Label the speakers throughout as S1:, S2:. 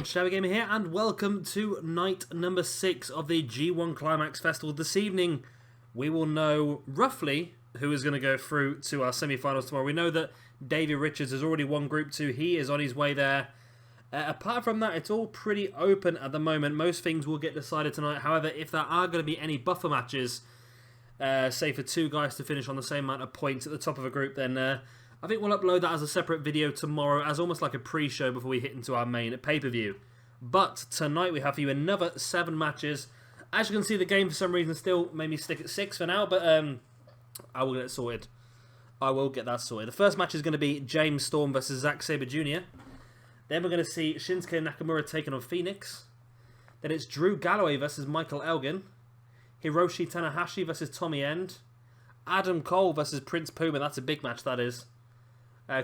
S1: everyone, Sabre Jr here, and welcome to night number 6 of the G1 Climax Festival. This evening, we will know roughly who is going to go through to our semi-finals tomorrow. We know that Davey Richards has already won Group 2. He is on his way there. Apart from that, it's all pretty open at the moment. Most things will get decided tonight. However, if there are going to be any buffer matches, say for 2 guys to finish on the same amount of points at the top of a group, then I think we'll upload that as a separate video tomorrow as almost like a pre-show before we hit into our main pay-per-view. But tonight we have for you another 7 matches. As you can see, the game for some reason still made me stick at 6 for now, but I will get it sorted. I will get that sorted. The first match is going to be James Storm versus Sabre Jr. Then we're going to see Shinsuke Nakamura taking on Fenix. Then it's Drew Galloway versus Michael Elgin. Hiroshi Tanahashi versus Tommy End. Adam Cole versus Prince Puma. That's a big match, that is.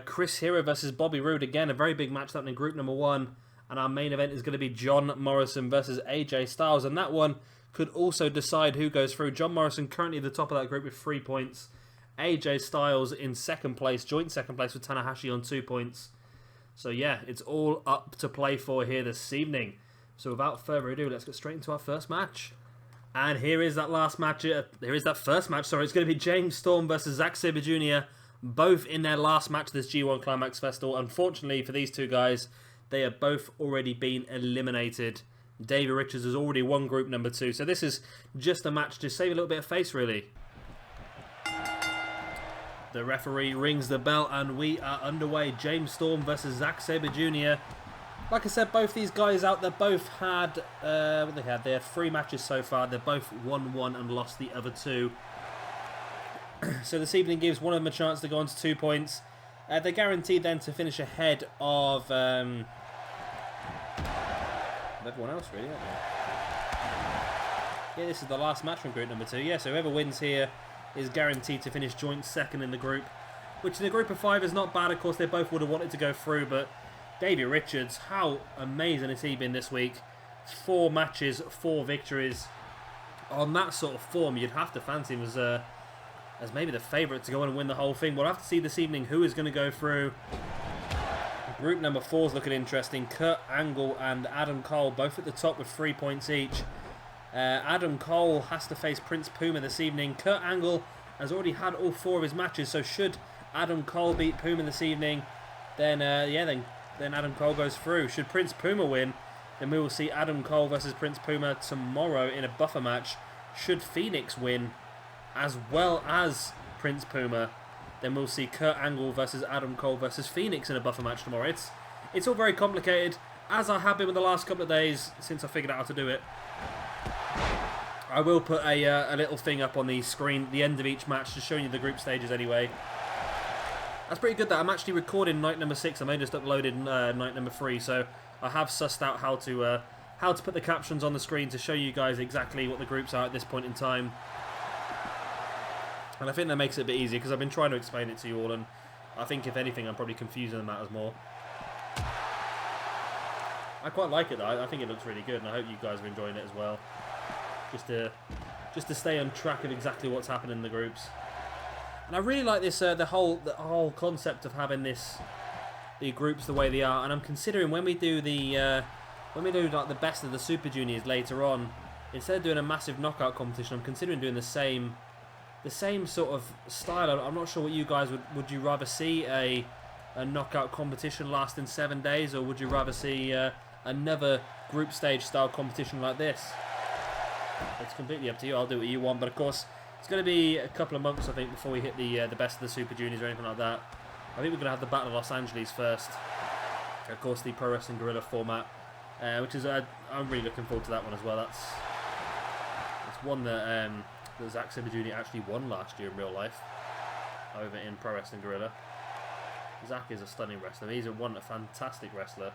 S1: Chris Hero versus Bobby Roode. Again, a very big match, that in group number 1. And our main event is going to be John Morrison versus AJ Styles. And that one could also decide who goes through. John Morrison currently at the top of that group with 3 points. AJ Styles in second place, joint second place with Tanahashi on 2 points. So yeah, it's all up to play for here this evening. So without further ado, let's get straight into our first match. And here is that last match. Here is that first match. Sorry, it's going to be James Storm versus Sabre Jr. Both in their last match of this G1 Climax Festival. Unfortunately for these 2 guys, they have both already been eliminated. Davey Richards has already won group number 2. So this is just a match to save a little bit of face, really. The referee rings the bell and we are underway. James Storm versus Sabre Jr. Like I said, both these guys out there both had, they had 3 matches so far. They've both won 1 and lost the other 2. So this evening gives one of them a chance to go on to 2 points. They're guaranteed then to finish ahead of everyone else, really, aren't they? Yeah, this is the last match from group number 2. Yeah, so whoever wins here is guaranteed to finish joint second in the group, which in a group of 5 is not bad. Of course, they both would have wanted to go through, but Davey Richards, how amazing has he been this week? 4 matches, 4 victories. On that sort of form, you'd have to fancy him as maybe the favourite to go on and win the whole thing. We'll have to see this evening who is going to go through. Group number 4 is looking interesting. Kurt Angle and Adam Cole both at the top with 3 points each. Adam Cole has to face Prince Puma this evening. Kurt Angle has already had all 4 of his matches, so should Adam Cole beat Puma this evening, then then Adam Cole goes through. Should Prince Puma win, then we will see Adam Cole versus Prince Puma tomorrow in a buffer match. Should Fenix win, as well as Prince Puma, then we'll see Kurt Angle versus Adam Cole versus Fenix in a buffer match tomorrow. It's all very complicated, as I have been with the last couple of days since I figured out how to do it. I will put a little thing up on the screen at the end of each match, just showing you the group stages anyway. That's pretty good that I'm actually recording night number 6. I may just uploaded night number 3, so I have sussed out how to put the captions on the screen to show you guys exactly what the groups are at this point in time. And I think that makes it a bit easier because I've been trying to explain it to you all, and I think if anything I'm probably confusing the matters more. I quite like it though. I think it looks really good, and I hope you guys are enjoying it as well. Just to stay on track of exactly what's happening in the groups. And I really like this the whole concept of having the groups the way they are. And I'm considering when we do like the best of the Super Juniors later on, instead of doing a massive knockout competition, I'm considering doing the same sort of style. I'm not sure what you guys would you rather see a knockout competition lasting 7 days, or would you rather see another group stage style competition like this? It's completely up to you. I'll do what you want, but of course it's going to be a couple of months, I think, before we hit the best of the Super Juniors or anything like that. I think we're going to have the Battle of Los Angeles first. Of course, the Pro Wrestling Guerrilla format, which is I'm really looking forward to that one as well. That's one that Sabre Jr. actually won last year in real life over in Pro Wrestling Guerrilla. Zach is a stunning wrestler. He's a fantastic wrestler.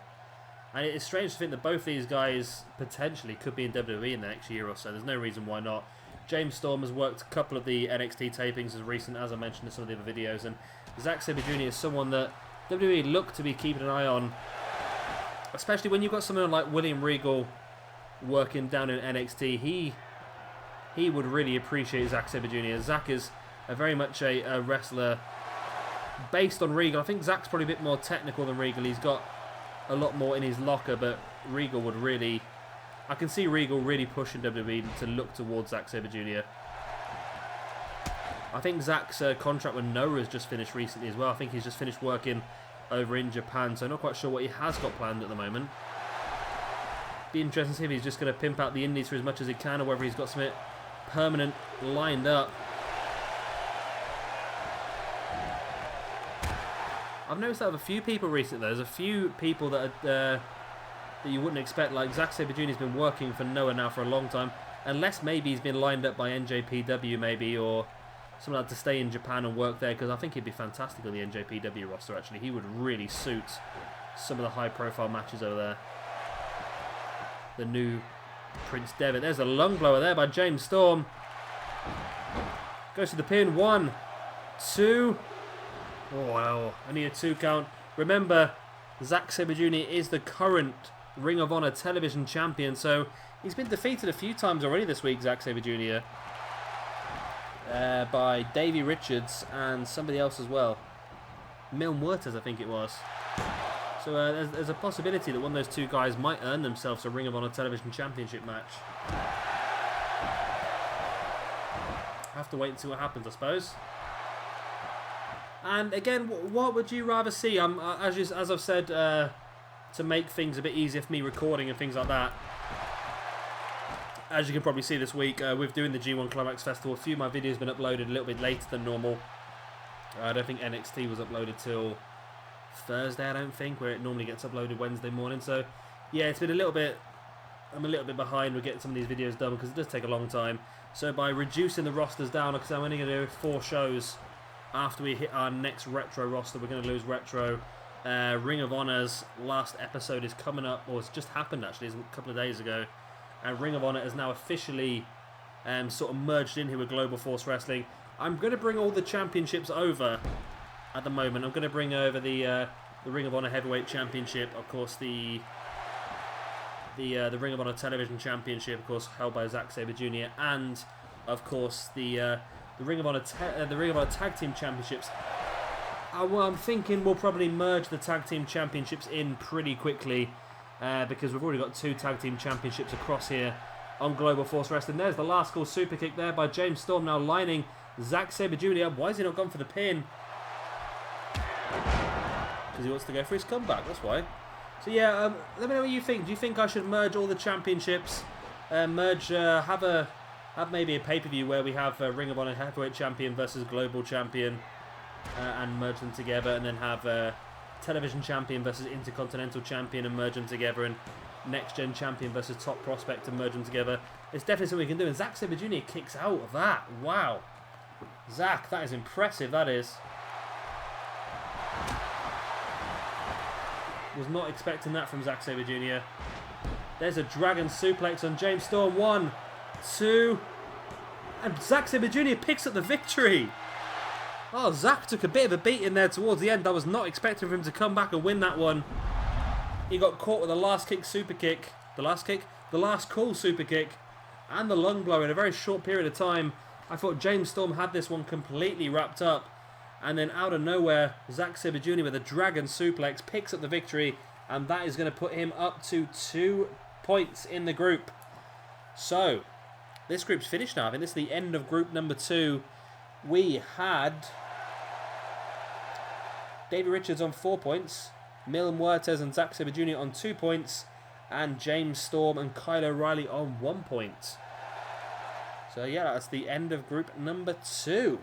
S1: And it's strange to think that both these guys potentially could be in WWE in the next year or so. There's no reason why not. James Storm has worked a couple of the NXT tapings as recent, as I mentioned in some of the other videos. And Sabre Jr. is someone that WWE look to be keeping an eye on. Especially when you've got someone like William Regal working down in NXT. He would really appreciate Sabre Jr. Zach is very much a wrestler based on Regal. I think Zach's probably a bit more technical than Regal. He's got a lot more in his locker, but Regal would really... I can see Regal really pushing WWE to look towards Zack Sabre Jr. I think Zack's contract with Noah has just finished recently as well. I think he's just finished working over in Japan, so I'm not quite sure what he has got planned at the moment. Be interesting to see if he's just going to pimp out the indies for as much as he can, or whether he's got something permanent lined up. I've noticed that with a few people recently. There's a few people that are, that you wouldn't expect, like Zack Sabre Jr. has been working for Noah now for a long time, unless maybe he's been lined up by NJPW maybe, or something like to stay in Japan and work there, because I think he'd be fantastic on the NJPW roster actually. He would really suit some of the high profile matches over there. The new Prince Devitt. There's a lung blower there by James Storm. Goes to the pin. 1, 2. Oh, wow. I need a 2 count. Remember, Zack Sabre Jr. is the current Ring of Honor television champion, so he's been defeated a few times already this week, Zack Sabre Jr. By Davey Richards and somebody else as well. Mil Muertes, I think it was. So there's a possibility that one of those two guys might earn themselves a Ring of Honor television championship match. Have to wait and see what happens, I suppose. And again, what would you rather see? As I've said, to make things a bit easier for me recording and things like that. As you can probably see this week, with doing the G1 Climax Festival, a few of my videos have been uploaded a little bit later than normal. I don't think NXT was uploaded till Thursday, I don't think, where it normally gets uploaded Wednesday morning. So, yeah, it's been a little bit... I'm a little bit behind with getting some of these videos done because it does take a long time. So by reducing the rosters down, because I'm only going to do 4 shows after we hit our next Retro roster, we're going to lose Retro. Ring of Honor's last episode is coming up, or it's just happened actually, it's a couple of days ago. And Ring of Honor is now officially sort of merged in here with Global Force Wrestling. I'm going to bring all the championships over at the moment. I'm going to bring over the Ring of Honor Heavyweight Championship, of course the Ring of Honor Television Championship, of course held by Zack Sabre Jr. and of course the Ring of Honor Tag Team Championships. Well, I'm thinking we'll probably merge the Tag Team Championships in pretty quickly. Because we've already got 2 Tag Team Championships across here on Global Force Wrestling. There's the last call super kick there by James Storm, now lining Zack Sabre Jr. Why has he not gone for the pin? Because he wants to go for his comeback, that's why. So yeah, let me know what you think. Do you think I should merge all the championships? Have maybe a pay-per-view where we have Ring of Honor Heavyweight Champion versus Global Champion and merge them together, and then have... Television Champion versus Intercontinental Champion and merge them together, and Next Gen Champion versus Top Prospect and merge them together. It's definitely something we can do, and Zack Sabre Jr. kicks out of that. Wow. Zack, that is impressive, that is. Was not expecting that from Zack Sabre Jr. There's a Dragon Suplex on James Storm. 1, 2, and Zack Sabre Jr. picks up the victory. Oh, Zack took a bit of a beating there towards the end. I was not expecting for him to come back and win that one. He got caught with the last kick super kick. The last kick? The last call super kick. And the lung blow in a very short period of time. I thought James Storm had this one completely wrapped up. And then out of nowhere, Zack Sabre Jr. with a Dragon Suplex picks up the victory. And that is going to put him up to 2 points in the group. So, this group's finished now. I think this is the end of group number 2. We had... Davey Richards on 4 points, Mil Muertes and Zack Sabre Jr. on 2 points, and James Storm and Kyle O'Reilly on 1 point. So yeah, that's the end of group number 2.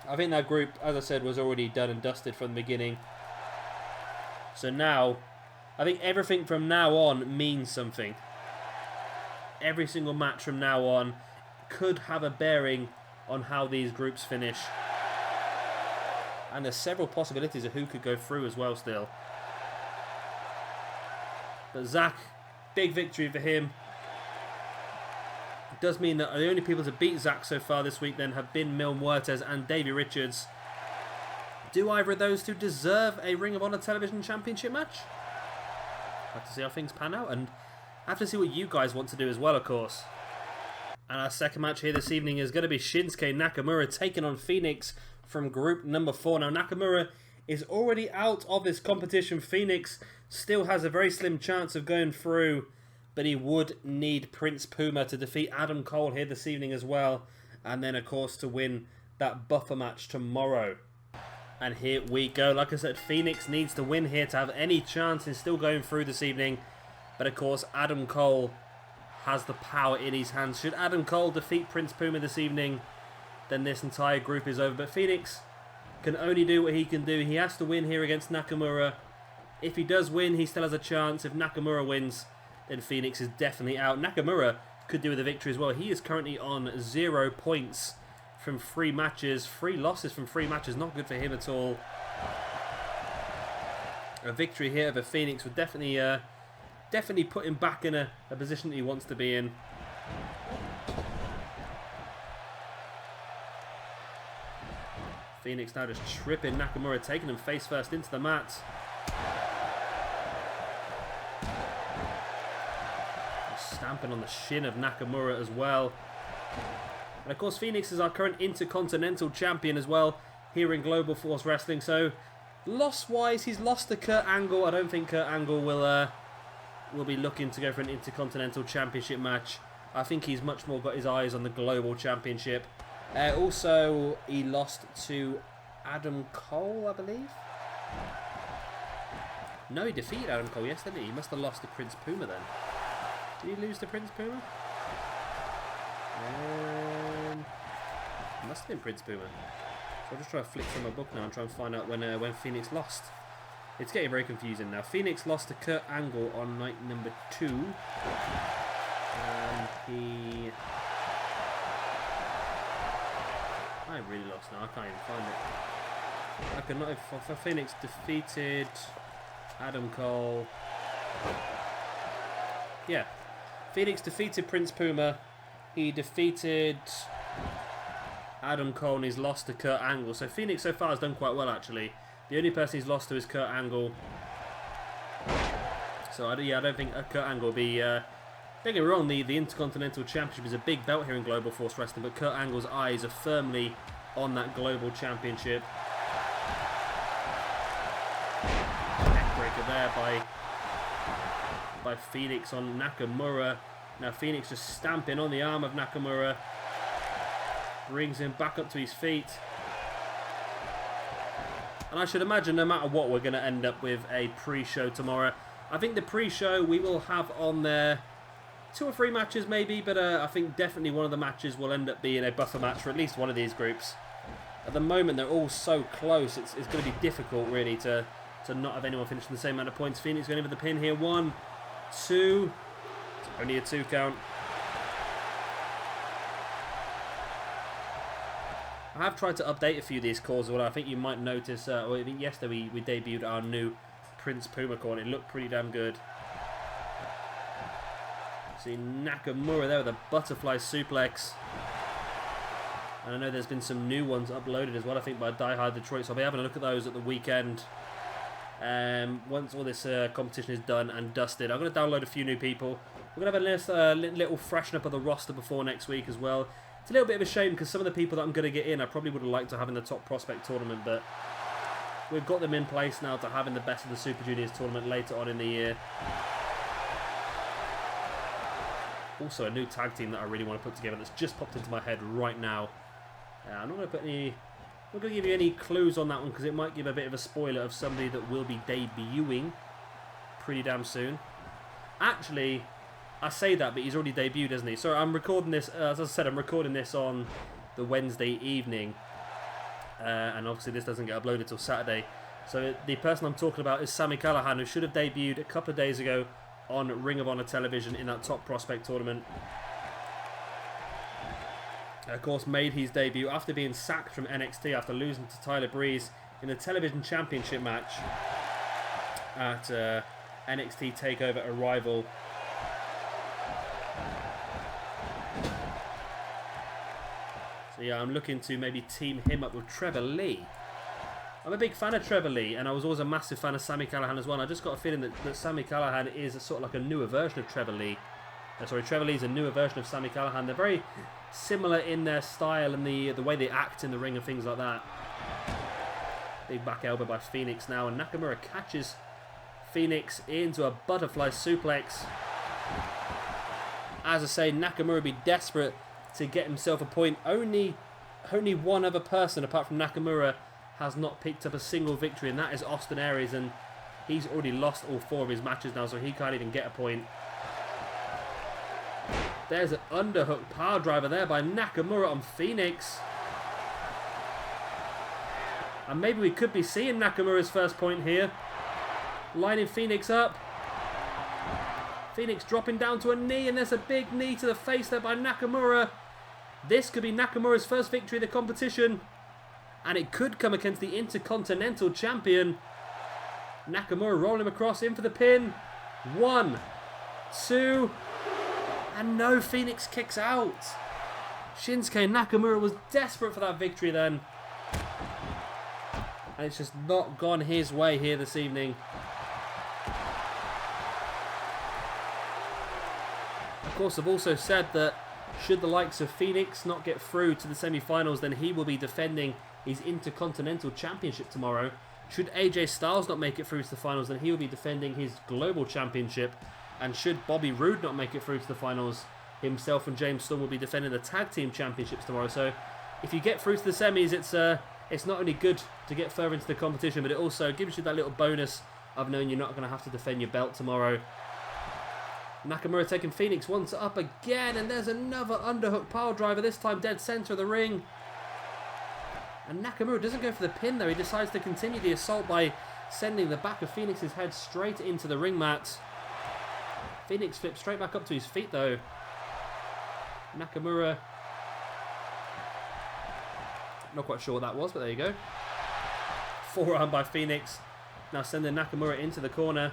S1: I think that group, as I said, was already done and dusted from the beginning. So now, I think everything from now on means something. Every single match from now on could have a bearing on how these groups finish. And there's several possibilities of who could go through as well still. But Zack, big victory for him. It does mean that the only people to beat Zack so far this week then have been Mil Muertes and Davey Richards. Do either of those two deserve a Ring of Honor Television Championship match? Have to see how things pan out, and I have to see what you guys want to do as well, of course. And our second match here this evening is going to be Shinsuke Nakamura taking on Fenix from group number 4. Now, Nakamura is already out of this competition. Fenix still has a very slim chance of going through, but he would need Prince Puma to defeat Adam Cole here this evening as well. And then, of course, to win that buffer match tomorrow. And here we go. Like I said, Fenix needs to win here to have any chance in still going through this evening. But, of course, Adam Cole has the power in his hands. Should Adam Cole defeat Prince Puma this evening, then this entire group is over. But Fenix can only do what he can do. He has to win here against Nakamura. If he does win, he still has a chance. If Nakamura wins, then Fenix is definitely out. Nakamura could do with a victory as well. He is currently on 0 points from 3 matches. 3 losses from 3 matches. Not good for him at all. A victory here over Fenix would definitely put him back in a position that he wants to be in. Fenix now just tripping Nakamura, taking him face first into the mat. Stamping on the shin of Nakamura as well. And of course, Fenix is our current Intercontinental Champion as well here in Global Force Wrestling. So, loss-wise, he's lost to Kurt Angle. I don't think Kurt Angle will be looking to go for an Intercontinental Championship match. I think he's much more got his eyes on the Global Championship. Also, he lost to Adam Cole, I believe. No, he defeated Adam Cole yesterday. He must have lost to Prince Puma then. Did he lose to Prince Puma? Must have been Prince Puma. So I'll just try to flick through my book now and try and find out when Fenix lost. It's getting very confusing now. Fenix lost to Kurt Angle on night number 2. And he... I really lost now. I can't even find it. I could not have... Fenix defeated Adam Cole. Yeah. Fenix defeated Prince Puma. He defeated Adam Cole and he's lost to Kurt Angle. So Fenix so far has done quite well actually. The only person he's lost to is Kurt Angle. So I don't think Kurt Angle will be... don't get me wrong, the Intercontinental Championship is a big belt here in Global Force Wrestling, but Kurt Angle's eyes are firmly on that Global Championship. Neckbreaker there by Fenix on Nakamura. Now Fenix just stamping on the arm of Nakamura. Brings him back up to his feet. And I should imagine no matter what, we're going to end up with a pre-show tomorrow. I think the pre-show we will have on there 2 or 3 matches maybe, but I think definitely one of the matches will end up being a buffer match for at least one of these groups. At the moment, they're all so close, it's going to be difficult really to not have anyone finishing the same amount of points. Fenix going in with the pin here. 1, 2. It's only a 2 count. I have tried to update a few of these calls as well. I think you might notice, I think yesterday we debuted our new Prince Puma call and it looked pretty damn good. See Nakamura there with a butterfly suplex. And I know there's been some new ones uploaded as well, I think by Die Hard Detroit, so I'll be having a look at those at the weekend. Once all this competition is done and dusted, I'm going to download a few new people. We're going to have a little freshen up of the roster before next week as well. It's a little bit of a shame because some of the people that I'm going to get in I probably would have liked to have in the top prospect tournament, but we've got them in place now to have in the best of the Super Juniors tournament later on in the year. Also a new tag team that I really want to put together that's just popped into my head right now. I'm not going to give you any clues on that one because it might give a bit of a spoiler of somebody that will be debuting pretty damn soon. Actually, I say that, but he's already debuted, hasn't he? So I'm recording this, as I said, I'm recording this on the Wednesday evening. And obviously this doesn't get uploaded till Saturday. So the person I'm talking about is Sami Callihan, who should have debuted a couple of days ago on Ring of Honor television in that top prospect tournament. Of course, made his debut after being sacked from NXT after losing to Tyler Breeze in the television championship match at NXT TakeOver Arrival. So yeah, I'm looking to maybe team him up with Trevor Lee. I'm a big fan of Trevor Lee, and I was always a massive fan of Sami Callihan as well. And I just got a feeling that Sami Callihan is a sort of like a newer version of Trevor Lee. Trevor Lee is a newer version of Sami Callihan. They're very similar in their style and the way they act in the ring and things like that. Big back elbow by Fenix now, and Nakamura catches Fenix into a butterfly suplex. As I say, Nakamura would be desperate to get himself a point. Only one other person apart from Nakamura has not picked up a single victory, and that is Austin Aries, and he's already lost all 4 of his matches now, so he can't even get a point. There's an underhook power driver there by Nakamura on Fenix. And maybe we could be seeing Nakamura's first point here. Lining Fenix up. Fenix dropping down to a knee, and there's a big knee to the face there by Nakamura. This could be Nakamura's first victory of the competition. And it could come against the Intercontinental Champion. Nakamura rolling him across, in for the pin. 1, 2, and no, Fenix kicks out. Shinsuke Nakamura was desperate for that victory then. And it's just not gone his way here this evening. Of course, I've also said that should the likes of Fenix not get through to the semi-finals, then he will be defending his Intercontinental Championship tomorrow. Should AJ Styles not make it through to the finals, then he will be defending his Global Championship. And should Bobby Roode not make it through to the finals, himself and James Storm will be defending the Tag Team Championships tomorrow. So if you get through to the semis, it's not only good to get further into the competition, but it also gives you that little bonus of knowing you're not going to have to defend your belt tomorrow. Nakamura taking Fenix once up again, and there's another underhook power driver, this time dead center of the ring. And Nakamura doesn't go for the pin though, he decides to continue the assault by sending the back of Fenix's head straight into the ring mat. Fenix flips straight back up to his feet though. Nakamura, not quite sure what that was, but there you go. Forearm by Fenix, now sending Nakamura into the corner.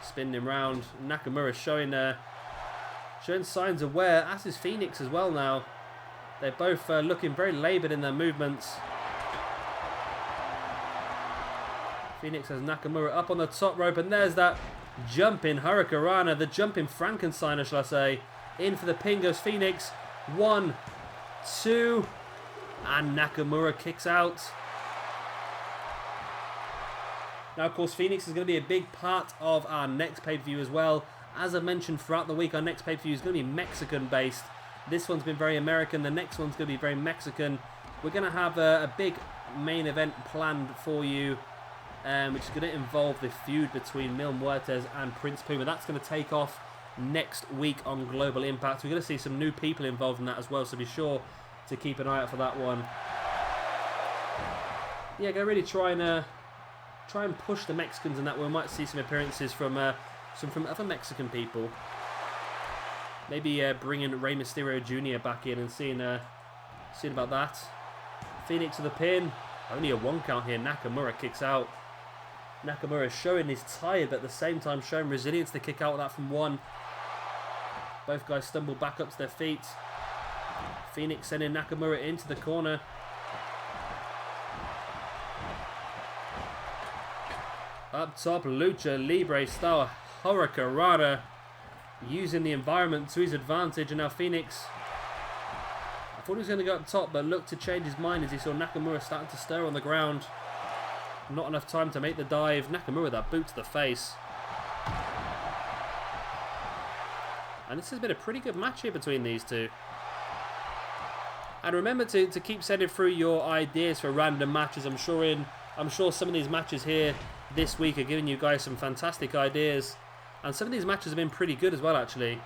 S1: Spinning him round. Nakamura showing signs of wear, as is Fenix as well now. They're both looking very laboured in their movements. Fenix has Nakamura up on the top rope, and there's that jumping Hurricanrana, the jumping Frankensteiner, shall I say. In for the pin goes Fenix. 1, 2, and Nakamura kicks out. Now, of course, Fenix is going to be a big part of our next pay-per-view as well. As I mentioned throughout the week, our next pay-per-view is going to be Mexican-based. This one's been very American. The next one's going to be very Mexican. We're going to have a big main event planned for you, which is going to involve the feud between Mil Muertes and Prince Puma. That's going to take off next week on Global Impact. We're going to see some new people involved in that as well, so be sure to keep an eye out for that one. Yeah, going to really try and push the Mexicans in that. We might see some appearances from other Mexican people. Maybe bringing Rey Mysterio Jr. back in and seeing about that. Fenix to the pin. Only a 1 count here. Nakamura kicks out. Nakamura showing he's tired, but at the same time showing resilience to kick out of that from 1. Both guys stumble back up to their feet. Fenix sending Nakamura into the corner. Up top, Lucha Libre style Hurricanrana, using the environment to his advantage, and now Fenix, I thought he was going to go up top, but looked to change his mind as he saw Nakamura starting to stir on the ground. Not enough time to make the dive. Nakamura with that boot to the face. And this has been a pretty good match here between these two. And remember to keep sending through your ideas for random matches. I'm sure some of these matches here this week are giving you guys some fantastic ideas. And some of these matches have been pretty good as well, actually.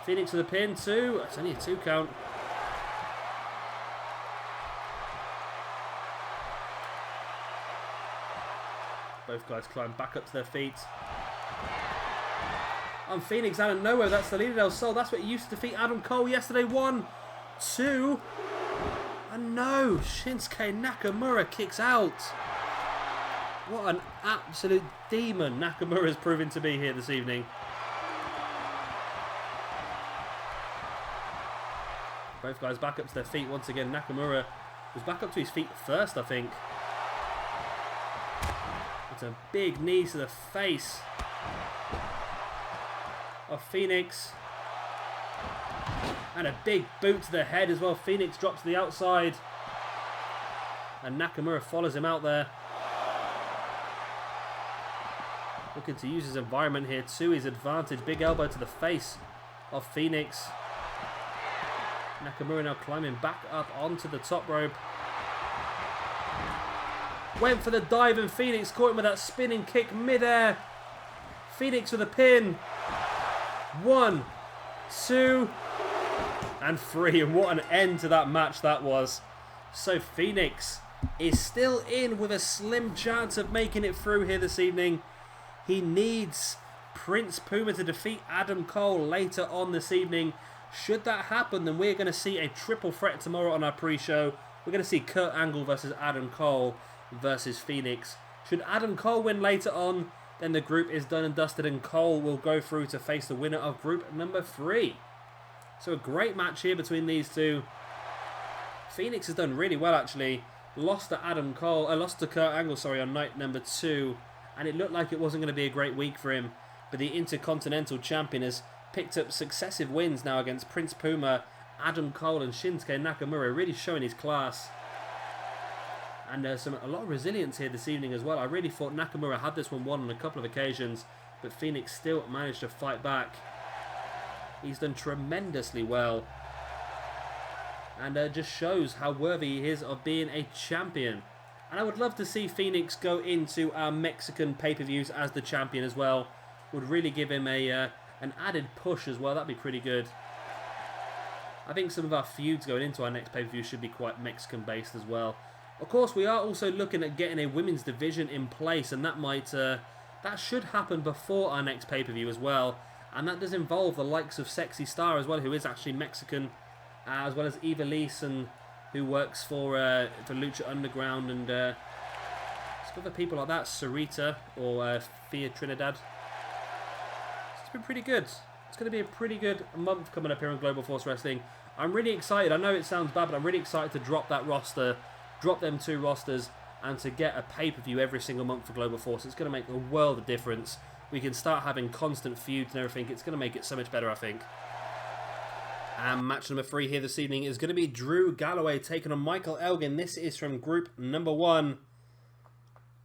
S1: Fenix to the pin, 2. It's only a 2 count. Both guys climb back up to their feet. And Fenix out of nowhere. That's the Salida del Sol. That's what he used to defeat Adam Cole yesterday. 1, 2. And no, Shinsuke Nakamura kicks out. What an absolute demon Nakamura is proving to be here this evening. Both guys back up to their feet once again. Nakamura was back up to his feet first, I think. It's a big knee to the face of Fenix. And a big boot to the head as well. Fenix drops to the outside. And Nakamura follows him out there. Looking to use his environment here to his advantage. Big elbow to the face of Fenix. Nakamura now climbing back up onto the top rope. Went for the dive and Fenix caught him with that spinning kick mid-air. Fenix with a pin. 1, 2, and 3. And what an end to that match that was. So Fenix is still in with a slim chance of making it through here this evening. He needs Prince Puma to defeat Adam Cole later on this evening. Should that happen, then we're going to see a triple threat tomorrow on our pre-show. We're going to see Kurt Angle versus Adam Cole versus Fenix. Should Adam Cole win later on, then the group is done and dusted and Cole will go through to face the winner of group number 3. So a great match here between these two. Fenix has done really well actually. Lost to Kurt Angle, sorry, on night number 2. And it looked like it wasn't going to be a great week for him. But the Intercontinental Champion has picked up successive wins now against Prince Puma, Adam Cole and Shinsuke Nakamura, really showing his class. And a lot of resilience here this evening as well. I really thought Nakamura had this one won on a couple of occasions, but Fenix still managed to fight back. He's done tremendously well. And just shows how worthy he is of being a champion. And I would love to see Fenix go into our Mexican pay-per-views as the champion as well. Would really give him an added push as well. That'd be pretty good. I think some of our feuds going into our next pay-per-view should be quite Mexican-based as well. Of course, we are also looking at getting a women's division in place, and that should happen before our next pay-per-view as well. And that does involve the likes of Sexy Star as well, who is actually Mexican, as well as Ivelisse, and who works for Lucha Underground, and some other people like that, Sarita or Thea Trinidad. It's been pretty good. It's going to be a pretty good month coming up here on Global Force Wrestling. I'm really excited. I know it sounds bad, but I'm really excited to drop that roster, drop them 2 rosters, and to get a pay-per-view every single month for Global Force. It's going to make a world of difference. We can start having constant feuds and everything. It's going to make it so much better, I think. And match number 3 here this evening is going to be Drew Galloway taking on Michael Elgin. This is from group number 1.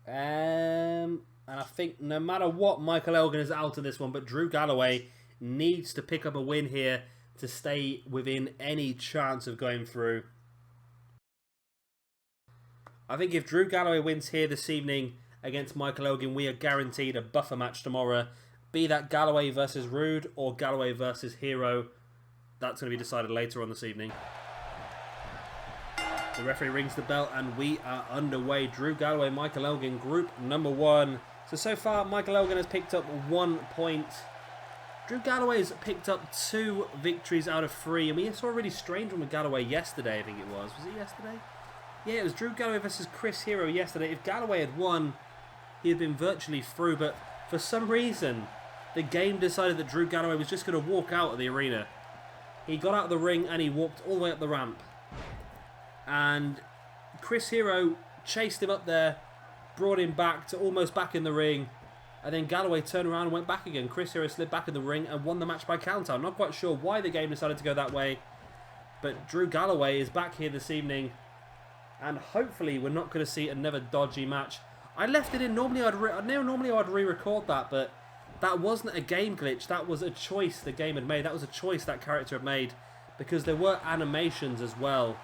S1: And I think no matter what, Michael Elgin is out of this one, but Drew Galloway needs to pick up a win here to stay within any chance of going through. I think if Drew Galloway wins here this evening against Michael Elgin, we are guaranteed a buffer match tomorrow. Be that Galloway versus Roode or Galloway versus Hero. That's going to be decided later on this evening. The referee rings the bell and we are underway. Drew Galloway, Michael Elgin, group number 1. So far, Michael Elgin has picked up 1 point. Drew Galloway's picked up 2 victories out of 3. And we saw a really strange one with Galloway yesterday, I think it was. Was it yesterday? Yeah, it was Drew Galloway versus Chris Hero yesterday. If Galloway had won, he had been virtually through. But for some reason, the game decided that Drew Galloway was just going to walk out of the arena. He got out of the ring and he walked all the way up the ramp. And Chris Hero chased him up there, brought him back to almost back in the ring. And then Galloway turned around and went back again. Chris Hero slid back in the ring and won the match by countout. I'm not quite sure why the game decided to go that way. But Drew Galloway is back here this evening. And hopefully we're not going to see another dodgy match. I left it in. Normally I'd re-record that, but that wasn't a game glitch. That was a choice the game had made. That was a choice that character had made. Because there were animations as well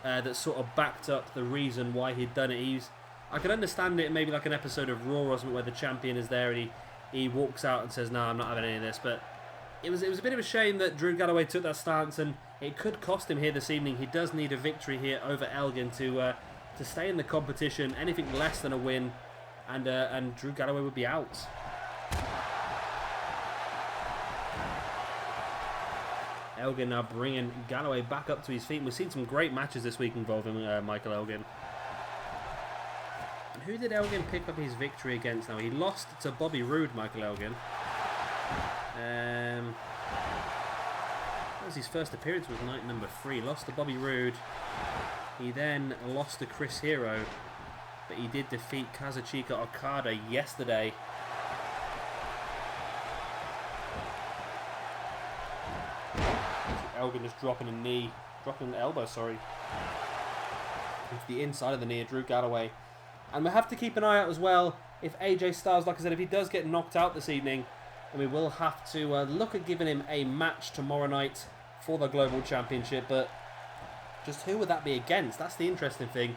S1: that sort of backed up the reason why he'd done it. I could understand it maybe like an episode of Raw or something where the champion is there and he walks out and says, no, I'm not having any of this. But it was a bit of a shame that Drew Galloway took that stance, and it could cost him here this evening. He does need a victory here over Elgin to stay in the competition. Anything less than a win, and Drew Galloway would be out. Elgin now bringing Galloway back up to his feet. We've seen some great matches this week involving Michael Elgin. And who did Elgin pick up his victory against now? He lost to Bobby Roode, Michael Elgin. That was his first appearance with night number 3. Lost to Bobby Roode. He then lost to Chris Hero. But he did defeat Kazuchika Okada yesterday. Elgin just dropping an elbow, sorry. Into the inside of the knee of Drew Galloway. And we have to keep an eye out as well if AJ Styles, like I said, if he does get knocked out this evening, then we will have to look at giving him a match tomorrow night for the Global Championship. But just who would that be against? That's the interesting thing.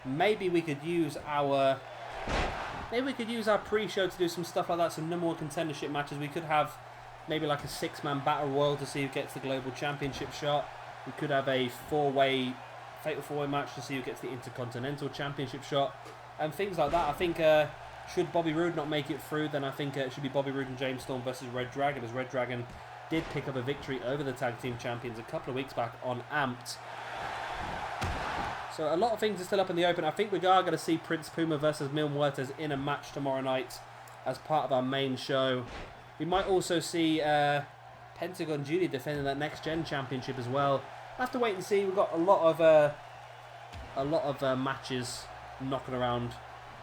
S1: Maybe we could use our pre-show to do some stuff like that, some number one contendership matches. We could have maybe like a 6-man battle royal to see who gets the Global Championship shot. We could have a fatal 4-way match to see who gets the Intercontinental Championship shot. And things like that. I think should Bobby Roode not make it through, then I think it should be Bobby Roode and James Storm versus Red Dragon, as Red Dragon did pick up a victory over the Tag Team Champions a couple of weeks back on Amped. So a lot of things are still up in the open. I think we are going to see Prince Puma versus Mil Muertes in a match tomorrow night as part of our main show. We might also see Pentagon Judy defending that Next Gen Championship as well. We'll have to wait and see. We've got a lot of matches knocking around.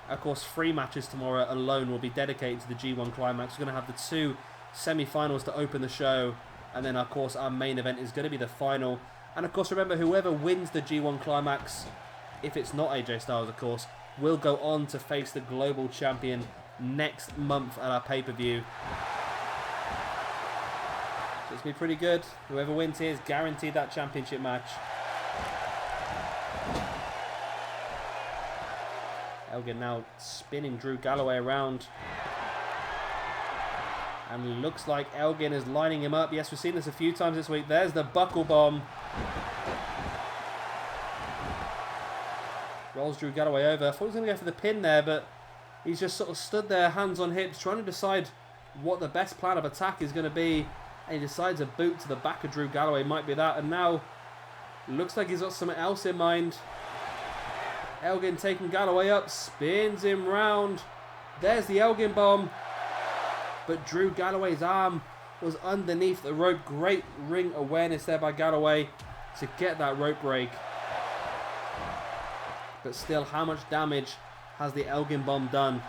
S1: Of course, 3 matches tomorrow alone will be dedicated to the G1 Climax. We're going to have the 2 semi-finals to open the show, and then of course our main event is going to be the final. And of course, remember, whoever wins the G1 Climax, if it's not AJ Styles of course, will go on to face the Global Champion next month at our pay-per-view. So it's going to be pretty good. Whoever wins here is guaranteed that championship match. Elgin now spinning Drew Galloway around. And looks like Elgin is lining him up. Yes, we've seen this a few times this week. There's the buckle bomb. Rolls Drew Galloway over. I thought he was going to go for the pin there, but he's just sort of stood there, hands on hips, trying to decide what the best plan of attack is going to be. And he decides a boot to the back of Drew Galloway might be that. And now, looks like he's got something else in mind. Elgin taking Galloway up, spins him round. There's the Elgin bomb. But Drew Galloway's arm was underneath the rope. Great ring awareness there by Galloway to get that rope break. But still, how much damage has the Elgin bomb done?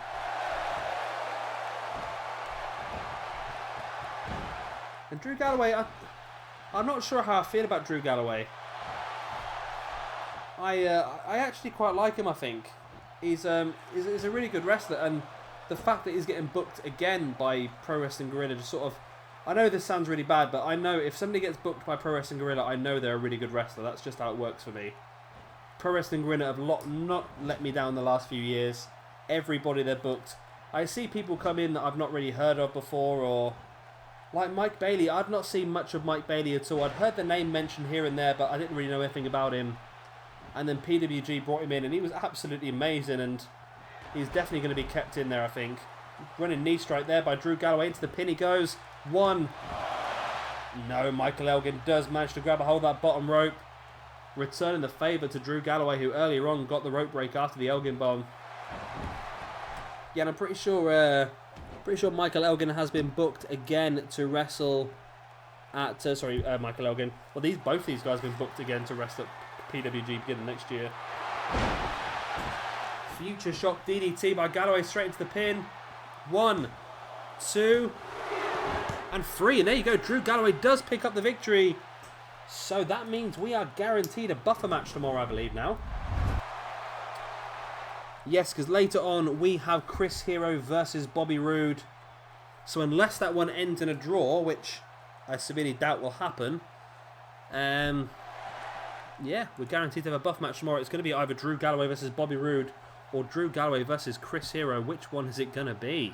S1: And Drew Galloway, I'm not sure how I feel about Drew Galloway. I actually quite like him, I think. He's a really good wrestler, and the fact that he's getting booked again by Pro Wrestling Guerrilla just sort of... I know this sounds really bad, but I know if somebody gets booked by Pro Wrestling Guerrilla, I know they're a really good wrestler. That's just how it works for me. Pro Wrestling Guerrilla have not let me down the last few years. Everybody they're booked. I see people come in that I've not really heard of before, or... like Mike Bailey. I've not seen much of Mike Bailey at all. I'd heard the name mentioned here and there, but I didn't really know anything about him. And then PWG brought him in, and he was absolutely amazing, and he's definitely going to be kept in there, I think. Running knee strike there by Drew Galloway. Into the pin he goes. 1. No, Michael Elgin does manage to grab a hold of that bottom rope. Returning the favour to Drew Galloway, who earlier on got the rope break after the Elgin bomb. Yeah, and I'm pretty sure Michael Elgin has been booked again to wrestle at... Michael Elgin. Well, both these guys have been booked again to wrestle at PWG beginning next year. Future shock DDT by Galloway straight into the pin. 1, 2, and 3. And there you go. Drew Galloway does pick up the victory. So that means we are guaranteed a buffer match tomorrow, I believe, now. Yes, because later on we have Chris Hero versus Bobby Roode. So unless that one ends in a draw, which I severely doubt will happen, yeah, we're guaranteed to have a buff match tomorrow. It's going to be either Drew Galloway versus Bobby Roode or Drew Galloway versus Chris Hero. Which one is it going to be?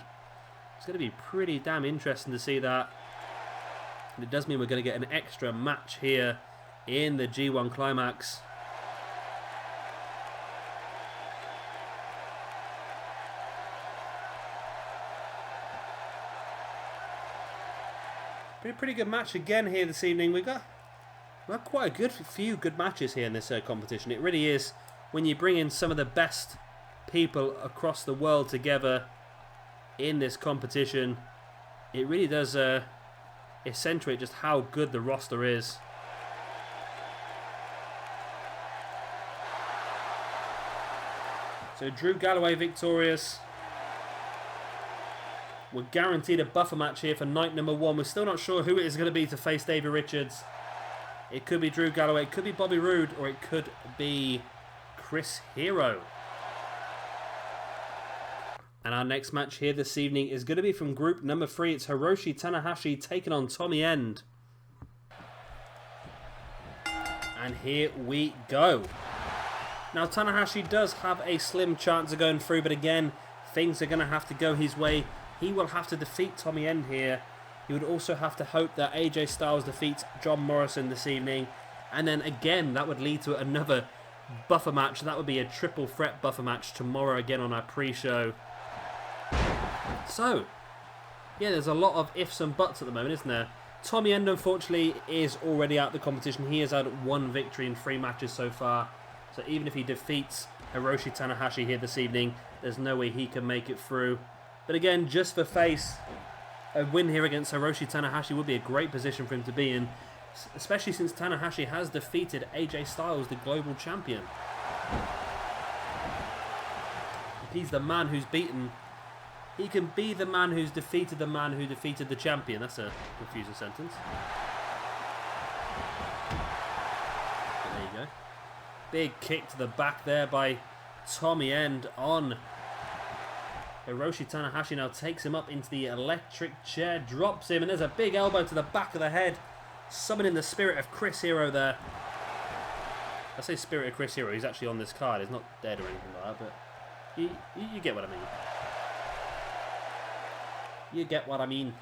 S1: It's going to be pretty damn interesting to see that. And it does mean we're going to get an extra match here in the G1 Climax. Pretty good match again here this evening. We've got quite a few good matches here in this competition. It really is, when you bring in some of the best people across the world together in this competition, it really does accentuate just how good the roster is. So Drew Galloway victorious. We're guaranteed a buffer match here for night number 1. We're still not sure who it is going to be to face Davey Richards. It could be Drew Galloway, it could be Bobby Roode, or it could be Chris Hero. And our next match here this evening is going to be from group number 3. It's Hiroshi Tanahashi taking on Tommy End. And here we go. Now, Tanahashi does have a slim chance of going through, but again, things are going to have to go his way. He will have to defeat Tommy End here. He would also have to hope that AJ Styles defeats John Morrison this evening. And then again, that would lead to another buffer match. That would be a triple threat buffer match tomorrow again on our pre-show. So, yeah, there's a lot of ifs and buts at the moment, isn't there? Tommy End, unfortunately, is already out of the competition. He has had 1 victory in 3 matches so far. So even if he defeats Hiroshi Tanahashi here this evening, there's no way he can make it through. But again, just for face, a win here against Hiroshi Tanahashi would be a great position for him to be in, especially since Tanahashi has defeated AJ Styles, the global champion. If he's the man who's beaten, he can be the man who's defeated the man who defeated the champion. That's a confusing sentence. But there you go. Big kick to the back there by Tommy End on Hiroshi Tanahashi. Now takes him up into the electric chair, drops him, and there's a big elbow to the back of the head, summoning the spirit of Chris Hero there. I say spirit of Chris Hero, he's actually on this card. He's not dead or anything like that, but you get what I mean. You get what I mean.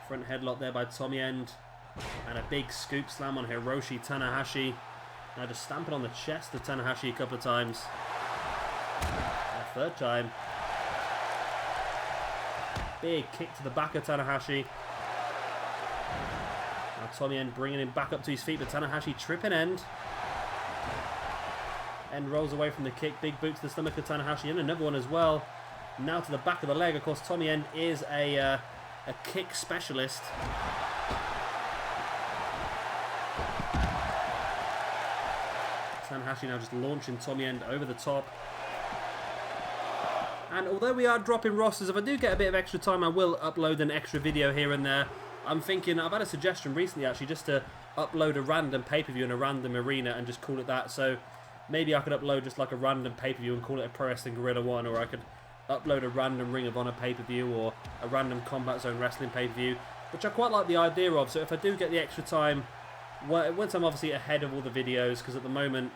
S1: Front headlock there by Tommy End. And a big scoop slam on Hiroshi Tanahashi. Now just stamping on the chest of Tanahashi a couple of times. And a third time. Big kick to the back of Tanahashi. Now Tommy End bringing him back up to his feet, but Tanahashi tripping End. End rolls away from the kick. Big boot to the stomach of Tanahashi, and another one as well. Now to the back of the leg. Of course, Tommy End is a kick specialist. Tanahashi now just launching Tommy End over the top. And although we are dropping rosters, if I do get a bit of extra time, I will upload an extra video here and there. I'm thinking, I've had a suggestion recently actually, just to upload a random pay-per-view in a random arena and just call it that. So maybe I could upload just like a random pay-per-view and call it a Pro Wrestling Guerrilla 1, or I could upload a random Ring of Honor pay-per-view or a random Combat Zone Wrestling pay-per-view, which I quite like the idea of. So if I do get the extra time, once I'm obviously ahead of all the videos, because at the moment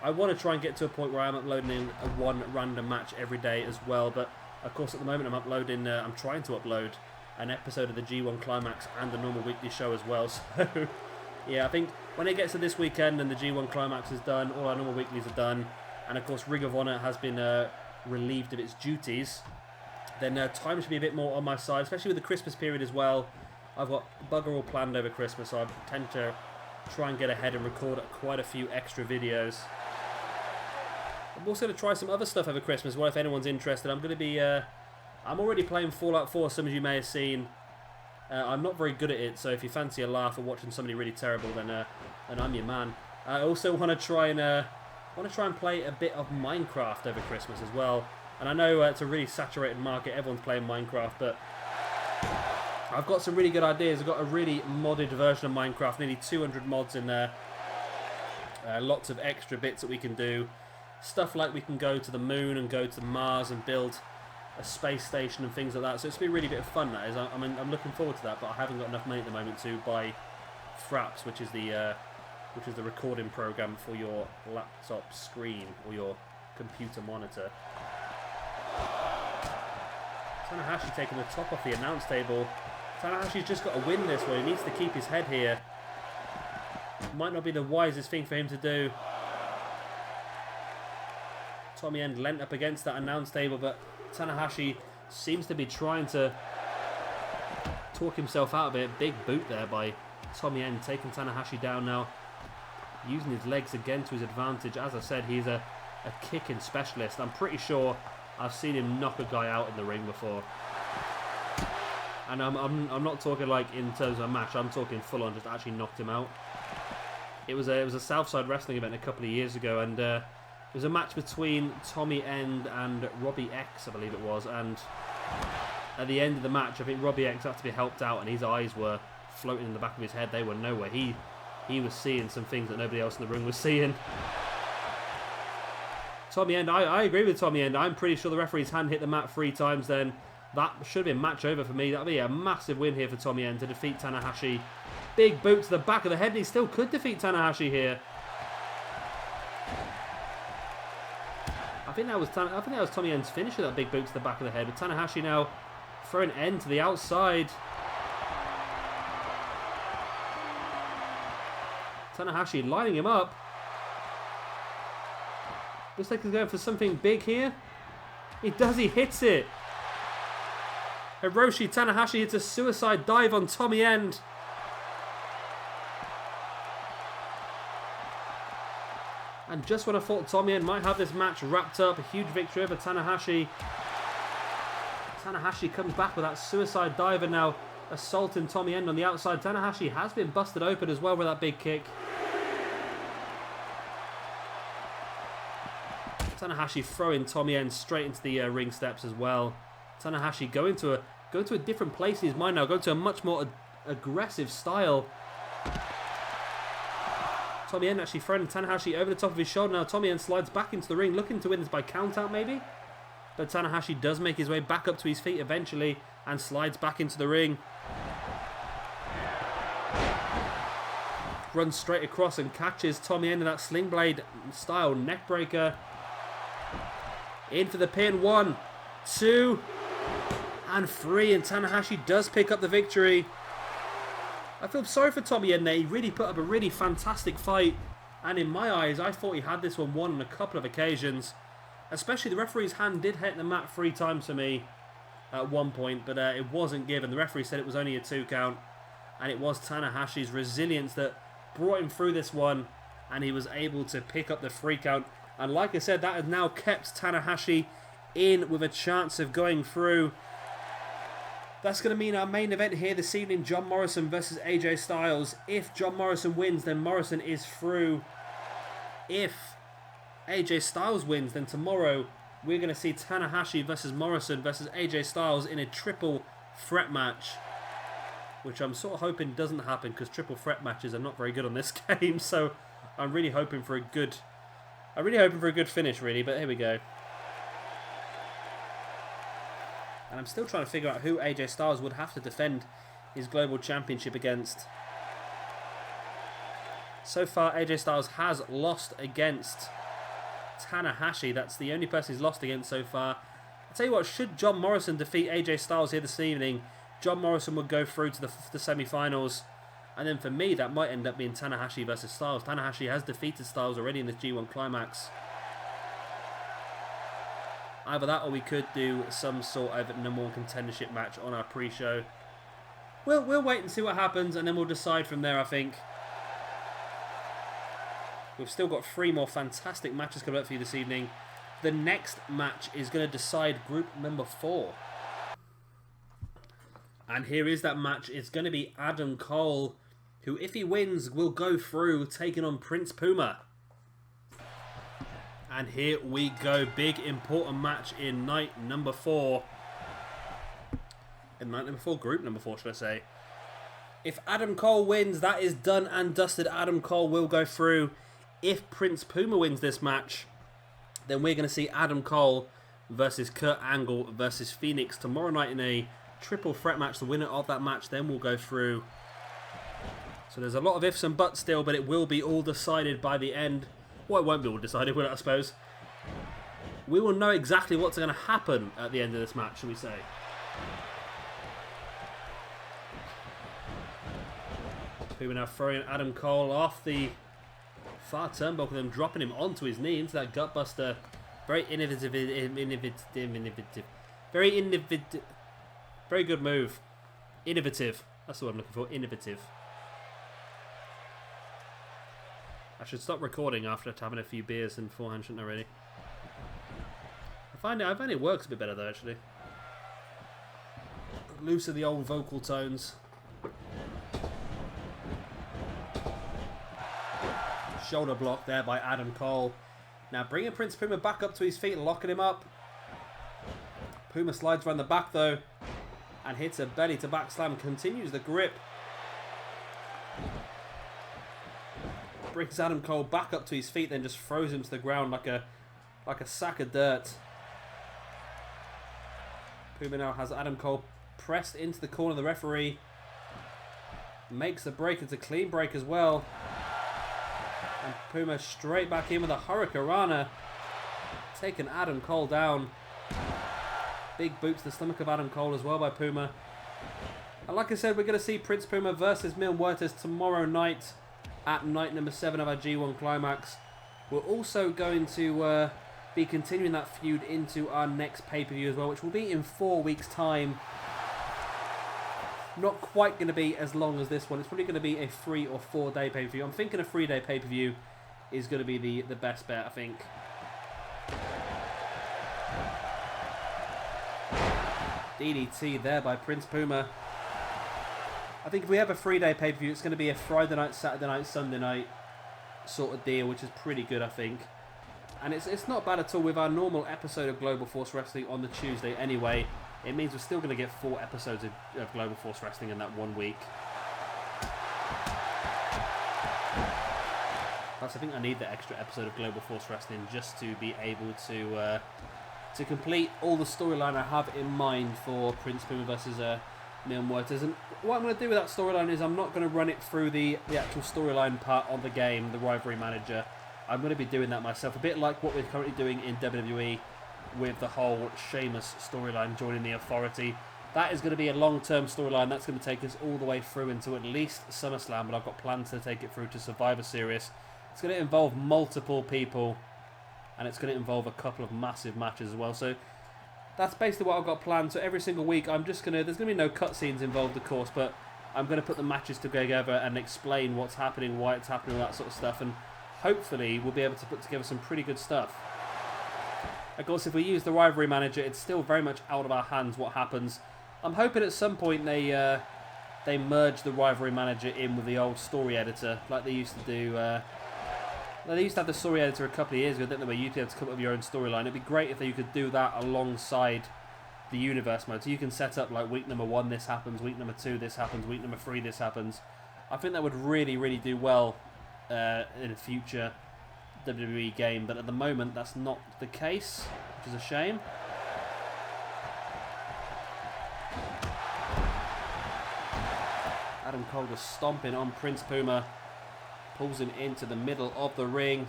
S1: I want to try and get to a point where I'm uploading a 1 random match every day as well. But of course at the moment I'm trying to upload an episode of the G1 Climax and the normal weekly show as well. So yeah, I think when it gets to this weekend and the G1 Climax is done, all our normal weeklies are done, and of course Ring of Honor has been relieved of its duties, then time should be a bit more on my side, especially with the Christmas period as well. I've got bugger all planned over Christmas, so I tend to try and get ahead and record quite a few extra videos. I'm also going to try some other stuff over Christmas, well, if anyone's interested. I'm going to be I'm already playing Fallout 4, some of you may have seen. I'm not very good at it, so if you fancy a laugh or watching somebody really terrible, then I'm your man. I also want to try and play a bit of Minecraft over Christmas as well. And I know it's a really saturated market, everyone's playing Minecraft, but I've got some really good ideas. I've got a really modded version of Minecraft, nearly 200 mods in there. Lots of extra bits that we can do. Stuff like we can go to the moon and go to Mars and build a space station and things like that. So it's going to be a really bit of fun, that is. I'm looking forward to that, but I haven't got enough money at the moment to buy Fraps, which is the recording program for your laptop screen or your computer monitor. Tanahashi taking the top off the announce table. Tanahashi's just got to win this one. He needs to keep his head here. Might not be the wisest thing for him to do. Tommy End leant up against that announce table, but Tanahashi seems to be trying to talk himself out of it. Big boot there by Tommy End, taking Tanahashi down now. Using his legs again to his advantage. As I said, he's a kicking specialist. I'm pretty sure I've seen him knock a guy out in the ring before. And I'm not talking like in terms of a match. I'm talking full on, just actually knocked him out. It was a Southside Wrestling event a couple of years ago, and it was a match between Tommy End and Robbie X, I believe it was. And at the end of the match, I think Robbie X had to be helped out, and his eyes were floating in the back of his head. They were nowhere. He he was seeing some things that nobody else in the ring was seeing. Tommy End, I agree with Tommy End. I'm pretty sure the referee's hand hit the mat 3 times then. That should have been match over for me. That would be a massive win here for Tommy End to defeat Tanahashi. Big boot to the back of the head, and he still could defeat Tanahashi here. I think that was Tommy End's finish with that big boot to the back of the head. But Tanahashi now throwing End to the outside. Tanahashi lining him up. Looks like he's going for something big here. He does, he hits it. Hiroshi Tanahashi hits a suicide dive on Tommy End. And just when I thought Tommy End might have this match wrapped up, a huge victory over Tanahashi. Tanahashi comes back with that suicide dive and now assaulting Tommy End on the outside. Tanahashi has been busted open as well with that big kick. Tanahashi throwing Tommy End straight into the ring steps as well. Tanahashi going to a different place in his mind now, going to a much more aggressive style. Tommy End actually throwing Tanahashi over the top of his shoulder. Now Tommy End slides back into the ring, looking to win this by countout maybe. But Tanahashi does make his way back up to his feet eventually and slides back into the ring. Runs straight across and catches Tommy End in that sling blade style neckbreaker. In for the pin, 1, 2, and 3, and Tanahashi does pick up the victory. I feel sorry for Tommy End there. He really put up a really fantastic fight, and in my eyes, I thought he had this one won on a couple of occasions. Especially the referee's hand did hit the mat 3 times for me at one point, but it wasn't given. The referee said it was only a 2 count, and it was Tanahashi's resilience that brought him through this one, and he was able to pick up the 3 count. And like I said, that has now kept Tanahashi in with a chance of going through. That's going to mean our main event here this evening, John Morrison versus AJ Styles. If John Morrison wins, then Morrison is through. If AJ Styles wins, then tomorrow we're going to see Tanahashi versus Morrison versus AJ Styles in a triple threat match. Which I'm sort of hoping doesn't happen because triple threat matches are not very good on this game. So I'm really hoping for a good... finish, really, but here we go. And I'm still trying to figure out who AJ Styles would have to defend his global championship against. So far, AJ Styles has lost against Tanahashi. That's the only person he's lost against so far. I'll tell you what, should John Morrison defeat AJ Styles here this evening, John Morrison would go through to the semi-finals. And then for me, that might end up being Tanahashi versus Styles. Tanahashi has defeated Styles already in this G1 Climax. Either that or we could do some sort of #1 contendership match on our pre-show. We'll wait and see what happens, and then we'll decide from there, I think. We've still got 3 more fantastic matches coming up for you this evening. The next match is going to decide group number 4. And here is that match. It's going to be Adam Cole, who, if he wins, will go through, taking on Prince Puma. And here we go. Big, important match in night number 4. In night number 4, group number 4, should I say. If Adam Cole wins, that is done and dusted. Adam Cole will go through. If Prince Puma wins this match, then we're going to see Adam Cole versus Kurt Angle versus Fenix tomorrow night in a triple threat match. The winner of that match then will go through. So there's a lot of ifs and buts still, but it will be all decided by the end. Well, it won't be all decided, will it, I suppose? We will know exactly what's going to happen at the end of this match, shall we say. Puma now throwing Adam Cole off the far turnbuckle and dropping him onto his knee into that gutbuster. Very innovative. Very good move. Innovative. That's what I'm looking for. Innovative. I should stop recording after having a few beers and beforehand, shouldn't I, really? I find it works a bit better, though, actually. Looser the old vocal tones. Shoulder block there by Adam Cole. Now bringing Prince Puma back up to his feet and locking him up. Puma slides around the back, though, and hits a belly to back slam. Continues the grip. Brings Adam Cole back up to his feet, then just throws him to the ground like a sack of dirt. Puma now has Adam Cole pressed into the corner of the referee. Makes the break. It's a clean break as well. And Puma straight back in with a Hurricanrana. Taking Adam Cole down. Big boot to the stomach of Adam Cole as well by Puma. And like I said, we're going to see Prince Puma versus Mil Muertes tomorrow night at night number 7 of our G1 Climax. We're also going to be continuing that feud into our next pay-per-view as well, which will be in 4 weeks' time. Not quite going to be as long as this one. It's probably going to be a 3 or 4 day pay-per-view. I'm thinking a 3-day pay-per-view is going to be the best bet, I think. DDT there by Prince Puma. I think if we have a 3-day pay-per-view, it's going to be a Friday night, Saturday night, Sunday night sort of deal, which is pretty good, I think. And it's not bad at all with our normal episode of Global Force Wrestling on the Tuesday anyway. It means we're still going to get 4 episodes of Global Force Wrestling in that 1 week. Plus, I think I need the extra episode of Global Force Wrestling just to be able to complete all the storyline I have in mind for Prince Puma versus Mil Muertes. And what I'm going to do with that storyline is I'm not going to run it through the actual storyline part of the game, the Rivalry Manager. I'm going to be doing that myself, a bit like what we're currently doing in WWE with the whole Sheamus storyline joining the Authority. That is going to be a long-term storyline. That's going to take us all the way through into at least SummerSlam, but I've got plans to take it through to Survivor Series. It's going to involve multiple people, and it's going to involve a couple of massive matches as well. So that's basically what I've got planned. So every single week, there's going to be no cutscenes involved, of course, but I'm going to put the matches together and explain what's happening, why it's happening, all that sort of stuff, and hopefully we'll be able to put together some pretty good stuff. Of course, if we use the Rivalry Manager, it's still very much out of our hands what happens. I'm hoping at some point they merge the Rivalry Manager in with the old story editor, like they used to do. They used to have the story editor a couple of years ago, didn't they, where you'd be able to come up with your own storyline. It'd be great if you could do that alongside the universe mode. So you can set up like week number 1 this happens, week number 2 this happens, week number 3 this happens. I think that would really, really do well in a future WWE game, but at the moment that's not the case, which is a shame. Adam Cole just stomping on Prince Puma, pulls him into the middle of the ring.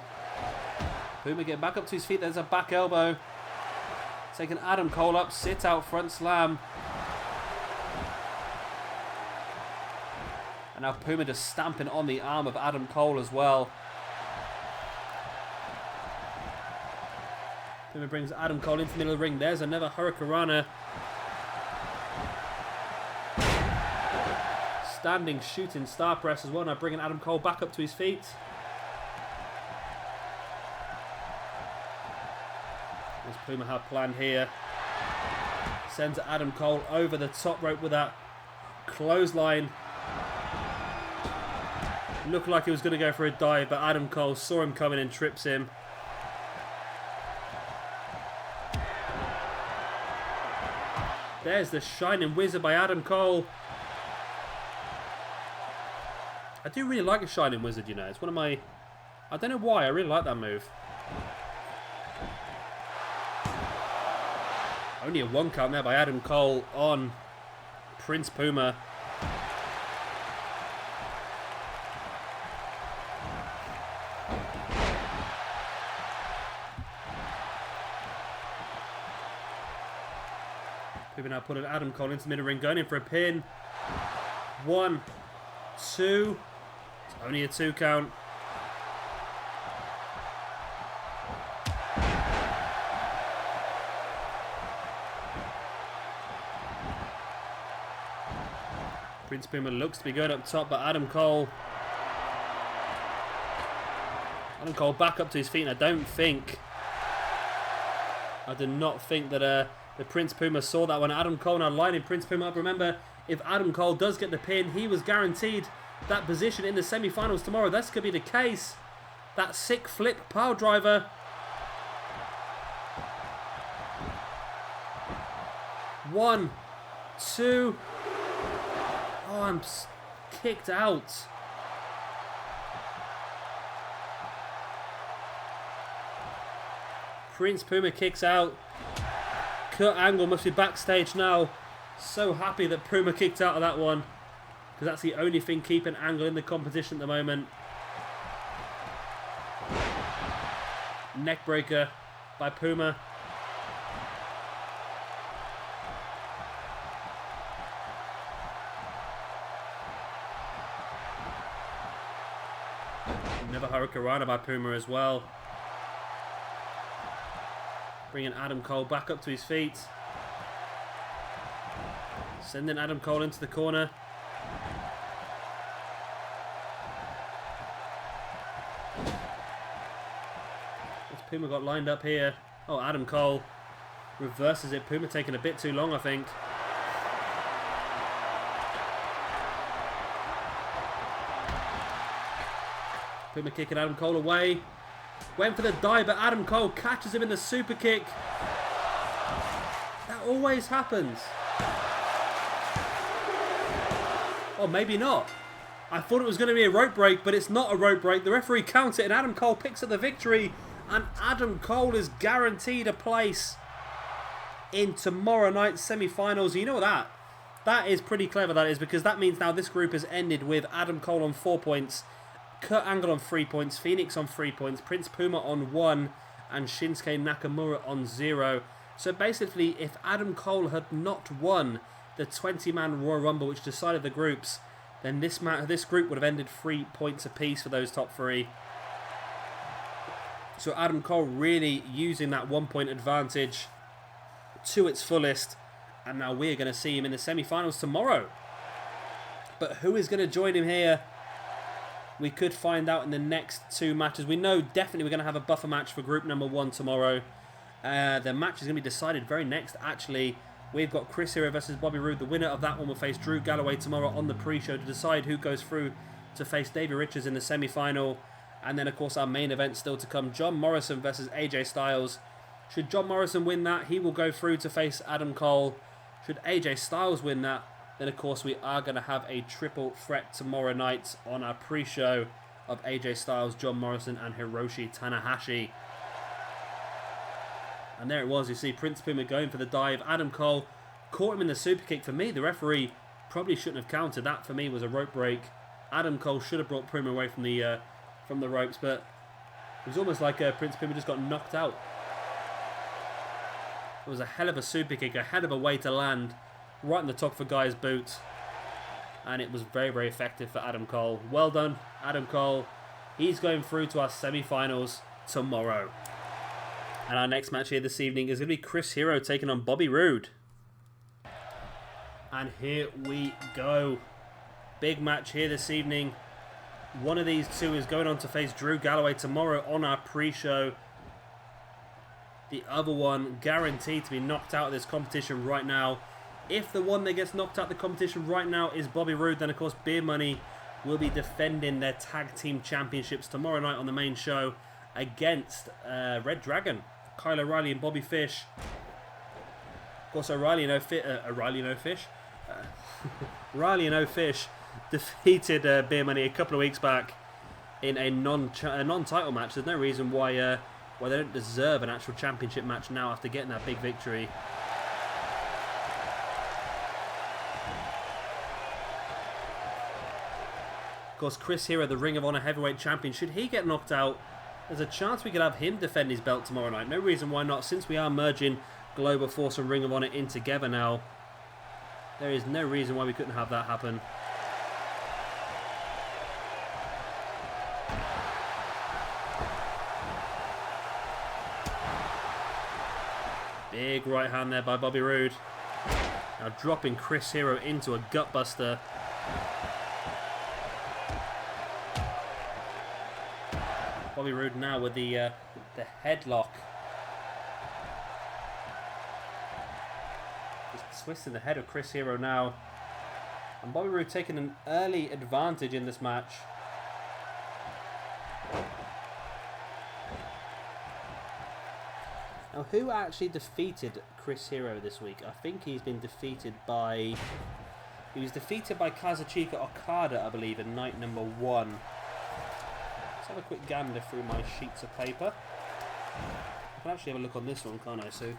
S1: Puma getting back up to his feet. There's a back elbow, taking Adam Cole up, sit out front slam. And now Puma just stamping on the arm of Adam Cole as well. Puma brings Adam Cole into the middle of the ring. There's another Hurricanrana. Standing shooting star press as well. Now bringing Adam Cole back up to his feet. As Puma had planned here. Sends Adam Cole over the top rope with that clothesline. Looked like he was going to go for a dive, but Adam Cole saw him coming and trips him. There's the Shining Wizard by Adam Cole. I do really like a Shining Wizard, you know. It's one of my... I don't know why, I really like that move. Only a 1 count there by Adam Cole on Prince Puma. Puma now putting Adam Cole into the middle ring, going in for a pin. 1, 2... Only a 2 count. Prince Puma looks to be going up top, but Adam Cole back up to his feet, and I do not think that the Prince Puma saw that one. Adam Cole now lining Prince Puma up. Remember, if Adam Cole does get the pin, he was guaranteed that position in the semi-finals tomorrow. That's going to be the case. That sick flip pile driver. One, two. Oh, I'm kicked out. Prince Puma kicks out. Kurt Angle must be backstage now. So happy that Puma kicked out of that one, because that's the only thing keeping Angle in the competition at the moment. Neckbreaker by Puma. Another Hurricanrana by Puma as well. Bringing Adam Cole back up to his feet. Sending Adam Cole into the corner. What's Puma got lined up here? Oh, Adam Cole reverses it. Puma taking a bit too long, I think. Puma kicking Adam Cole away. Went for the dive, but Adam Cole catches him in the super kick. That always happens. Or maybe not. I thought it was going to be a rope break, but it's not a rope break. The referee counts it, and Adam Cole picks up the victory. And Adam Cole is guaranteed a place in tomorrow night's semi-finals. You know that? That is pretty clever, that is, because that means now this group has ended with Adam Cole on 4 points, Kurt Angle on 3 points, Fenix on 3 points, Prince Puma on 1, and Shinsuke Nakamura on 0. So basically, if Adam Cole had not won the 20-man Royal Rumble, which decided the groups, then this group would have ended 3 points apiece for those top 3. So Adam Cole really using that 1 point advantage to its fullest, and now we're going to see him in the semi-finals tomorrow. But who is going to join him here? We could find out in the next 2 matches. We know definitely we're going to have a buffer match for group number 1 tomorrow. The match is going to be decided very next, actually. We've got Chris Hero versus Bobby Roode. The winner of that one will face Drew Galloway tomorrow on the pre-show to decide who goes through to face Davey Richards in the semi-final. And then, of course, our main event still to come, John Morrison versus AJ Styles. Should John Morrison win that, he will go through to face Adam Cole. Should AJ Styles win that, then, of course, we are going to have a triple threat tomorrow night on our pre-show of AJ Styles, John Morrison, and Hiroshi Tanahashi. And there it was, you see Prince Puma going for the dive. Adam Cole caught him in the super kick. For me, the referee probably shouldn't have counted. That, for me, was a rope break. Adam Cole should have brought Puma away from the ropes, but it was almost like Prince Puma just got knocked out. It was a hell of a super kick, a hell of a way to land, right in the top of a guy's boot. And it was very, very effective for Adam Cole. Well done, Adam Cole. He's going through to our semi-finals tomorrow. And our next match here this evening is going to be Chris Hero taking on Bobby Roode. And here we go. Big match here this evening. One of these two is going on to face Drew Galloway tomorrow on our pre-show. The other one guaranteed to be knocked out of this competition right now. If the one that gets knocked out of the competition right now is Bobby Roode, then of course Beer Money will be defending their tag team championships tomorrow night on the main show against Red Dragon, Kyle O'Reilly and Bobby Fish. Of course, O'Reilly and O'Fish defeated Beer Money a couple of weeks back in a non-title match. There's no reason why they don't deserve an actual championship match now after getting that big victory. Of course, Chris Hero, the Ring of Honor Heavyweight Champion, should he get knocked out, there's a chance we could have him defend his belt tomorrow night. No reason why not, since we are merging Global Force and Ring of Honor in together now. There is no reason why we couldn't have that happen. Big right hand there by Bobby Roode. Now dropping Chris Hero into a gutbuster. Bobby Roode now with the headlock. Just twisting the head of Chris Hero now. And Bobby Roode taking an early advantage in this match. Now, who actually defeated Chris Hero this week? I think he's been defeated by... He was defeated by Kazuchika Okada, I believe, in night number 1. Let's have a quick gander through my sheets of paper. I can actually have a look on this one, can't I? So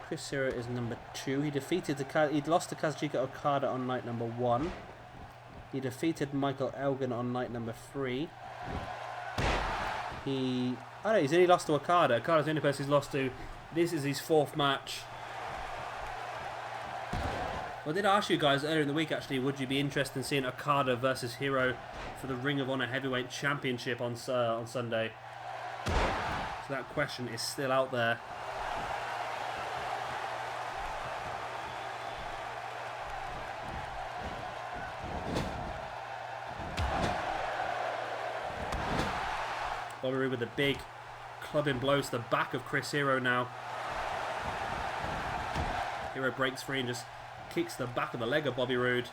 S1: Chris Hero is number 2. He lost to Kazuchika Okada on night number 1. He defeated Michael Elgin on night number 3. He's only lost to Okada. Okada's the only person he's lost to. This is his 4th match. Well, I did ask you guys earlier in the week, actually, would you be interested in seeing Okada versus Hero for the Ring of Honor Heavyweight Championship on Sunday? So that question is still out there. Bobby Roode with a big clubbing blow to the back of Chris Hero now. Hero breaks free and just kicks the back of the leg of Bobby Roode.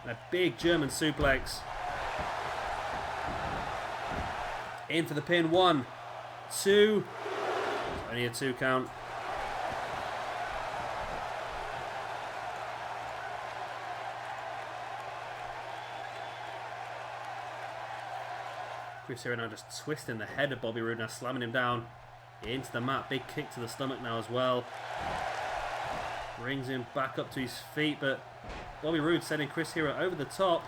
S1: And a big German suplex. In for the pin. 1, 2. Only a 2 count. Chris Hero now just twisting the head of Bobby Roode, now slamming him down into the mat. Big kick to the stomach now as well. Brings him back up to his feet, but Bobby Roode sending Chris Hero over the top.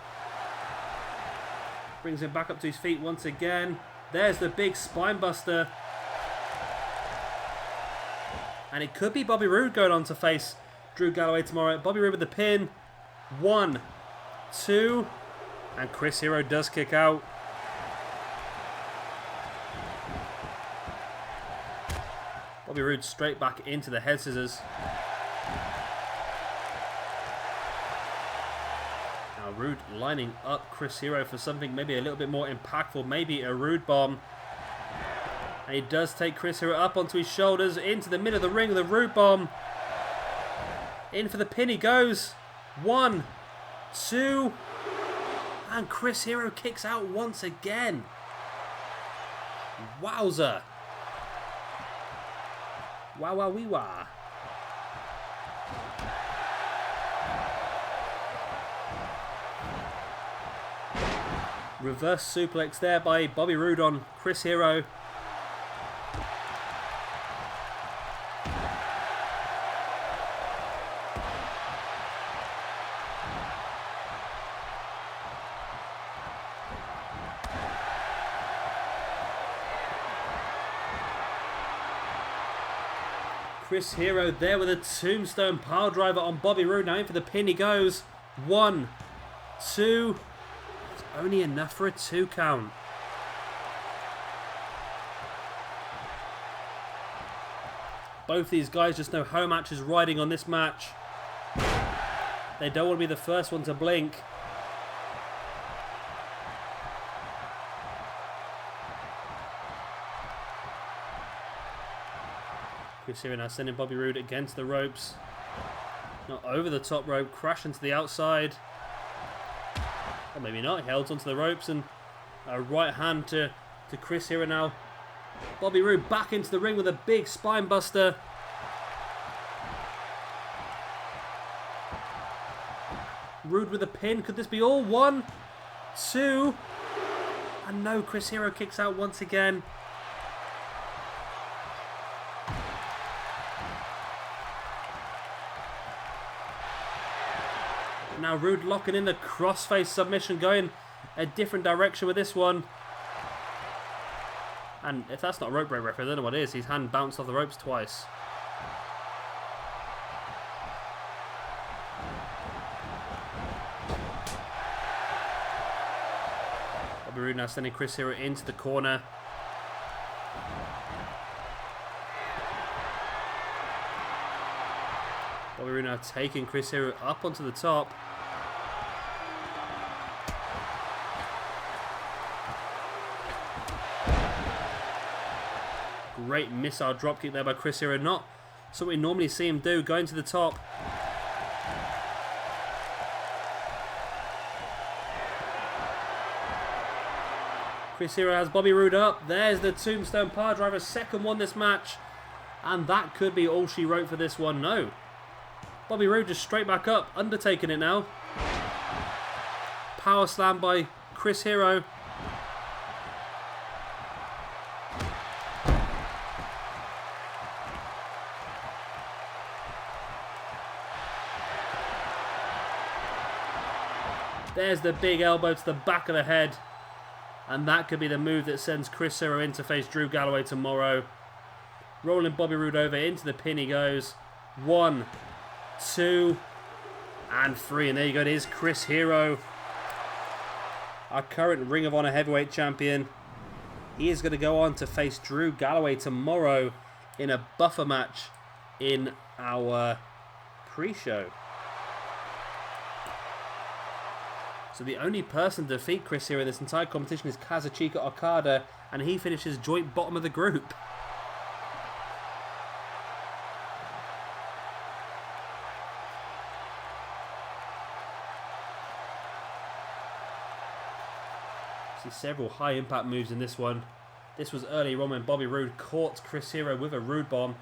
S1: Brings him back up to his feet once again. There's the big spine buster. And it could be Bobby Roode going on to face Drew Galloway tomorrow. Bobby Roode with the pin. 1, 2. And Chris Hero does kick out. Bobby Roode straight back into the head scissors. Now Roode lining up Chris Hero for something maybe a little bit more impactful, maybe a Roode bomb. And he does take Chris Hero up onto his shoulders into the middle of the ring with a Roode bomb. In for the pin he goes. 1, 2. And Chris Hero kicks out once again. Wowza. Wow, wow, wee, wah. Reverse suplex there by Bobby Roode on Chris Hero. Chris Hero there with a tombstone pile driver on Bobby Roode. Now in for the pin he goes. 1, 2. It's only enough for a 2 count. Both these guys just know home match is riding on this match. They don't want to be the first one to blink. Chris Hero now sending Bobby Roode against the ropes. Not over the top rope, crashing to the outside. Or maybe not, he holds onto the ropes and a right hand to Chris Hero now. Bobby Roode back into the ring with a big spine buster. Roode with a pin, could this be all? 1, 2. And no, Chris Hero kicks out once again. Now Roode locking in the crossface submission, going a different direction with this one. And if that's not a rope break referee, I don't know what is. His hand bounced off the ropes twice. Bobby Roode now sending Chris Hero into the corner. Bobby Roode now taking Chris Hero up onto the top. Great missile dropkick there by Chris Hero. Not so we normally see him do, going to the top. Chris Hero has Bobby Roode up. There's the tombstone power driver, second one this match. And that could be all she wrote for this one. No. Bobby Roode just straight back up, undertaking it now. Power slam by Chris Hero. There's the big elbow to the back of the head. And that could be the move that sends Chris Hero in to face Drew Galloway tomorrow. Rolling Bobby Roode over into the pin he goes. 1, 2, and 3. And there you go. It is Chris Hero, our current Ring of Honor Heavyweight Champion. He is going to go on to face Drew Galloway tomorrow in a buffer match in our pre-show. So the only person to defeat Chris Hero in this entire competition is Kazuchika Okada, and he finishes joint bottom of the group. See several high impact moves in this one. This was early on when Bobby Roode caught Chris Hero with a Roode bomb.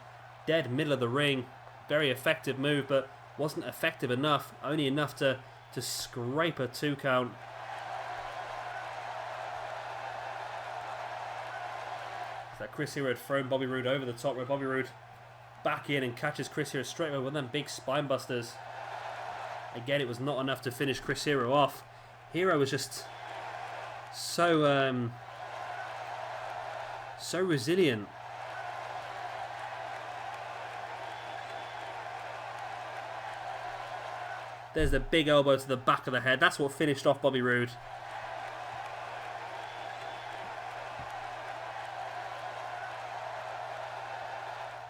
S1: Dead middle of the ring. Very effective move, but wasn't effective enough. Only enough to scrape a 2 count. So Chris Hero had thrown Bobby Roode over the top, where Bobby Roode back in and catches Chris Hero straight away with them big spine busters. Again, it was not enough to finish Chris Hero off. Hero was just so resilient. There's the big elbow to the back of the head. That's what finished off Bobby Roode.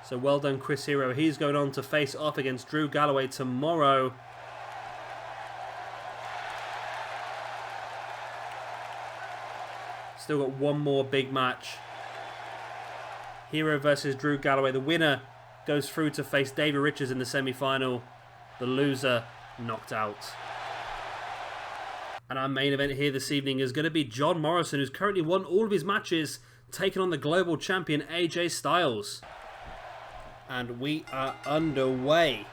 S1: So well done, Chris Hero. He's going on to face off against Drew Galloway tomorrow. Still got one more big match. Hero versus Drew Galloway. The winner goes through to face Davey Richards in the semi-final. The loser knocked out. And our main event here this evening is going to be John Morrison, who's currently won all of his matches, taking on the global champion AJ Styles. And we are underway.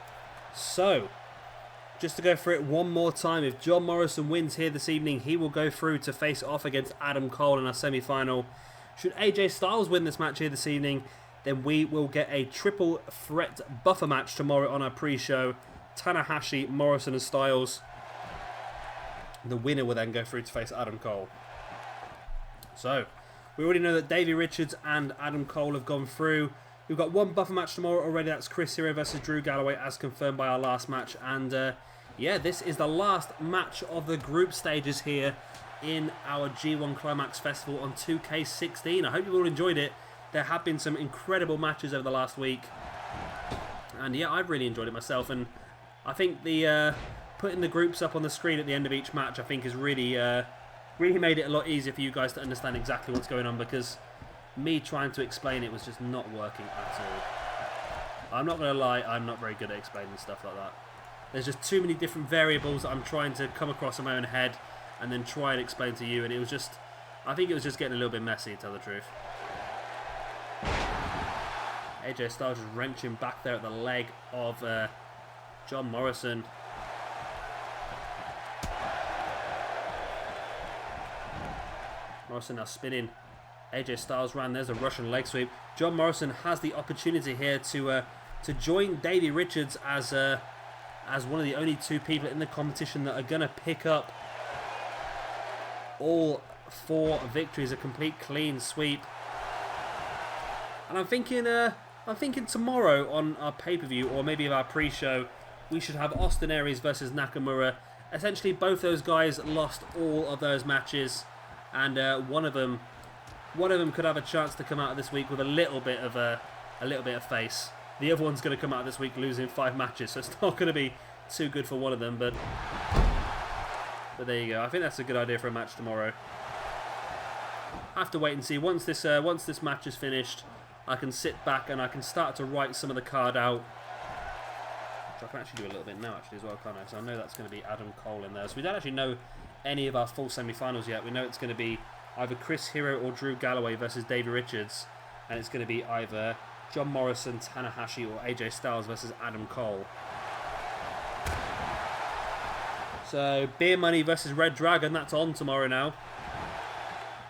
S1: So, just to go through it one more time, if John Morrison wins here this evening, he will go through to face off against Adam Cole in our semi-final. Should AJ Styles win this match here this evening, then we will get a triple threat buffer match tomorrow on our pre-show. Tanahashi, Morrison and Styles. The winner will then go through to face Adam Cole. So, we already know that Davey Richards and Adam Cole have gone through. We've got one buffer match tomorrow already. That's Chris Hero versus Drew Galloway, as confirmed by our last match. And yeah, this is the last match of the group stages here in our G1 Climax Festival on 2K16. I hope you all enjoyed it. There have been some incredible matches over the last week. And yeah, I've really enjoyed it myself. And I think the putting the groups up on the screen at the end of each match, I think, has really made it a lot easier for you guys to understand exactly what's going on, because me trying to explain it was just not working at all. I'm not going to lie, I'm not very good at explaining stuff like that. There's just too many different variables that I'm trying to come across in my own head and then try and explain to you, and it was just, I think it was just getting a little bit messy, to tell the truth. AJ Styles just wrenching back there at the leg of John Morrison. Morrison now spinning. AJ Styles ran. There's a Russian leg sweep. John Morrison has the opportunity here to join Davey Richards as one of the only two people in the competition that are going to pick up all 4 victories, a complete clean sweep. And I'm thinking tomorrow on our pay-per-view, or maybe our pre-show, we should have Austin Aries versus Nakamura. Essentially, both those guys lost all of those matches, and one of them could have a chance to come out of this week with a little bit of face. The other one's going to come out of this week losing 5 matches, so it's not going to be too good for one of them. But there you go. I think that's a good idea for a match tomorrow. Have to wait and see. Once this match is finished, I can sit back and I can start to write some of the card out. Which I can actually do a little bit now, actually, as well, can't I? So I know that's going to be Adam Cole in there. So we don't actually know any of our full semi-finals yet. We know it's going to be either Chris Hero or Drew Galloway versus Davey Richards, and it's going to be either John Morrison, Tanahashi, or AJ Styles versus Adam Cole. So Beer Money versus Red Dragon, that's on tomorrow now.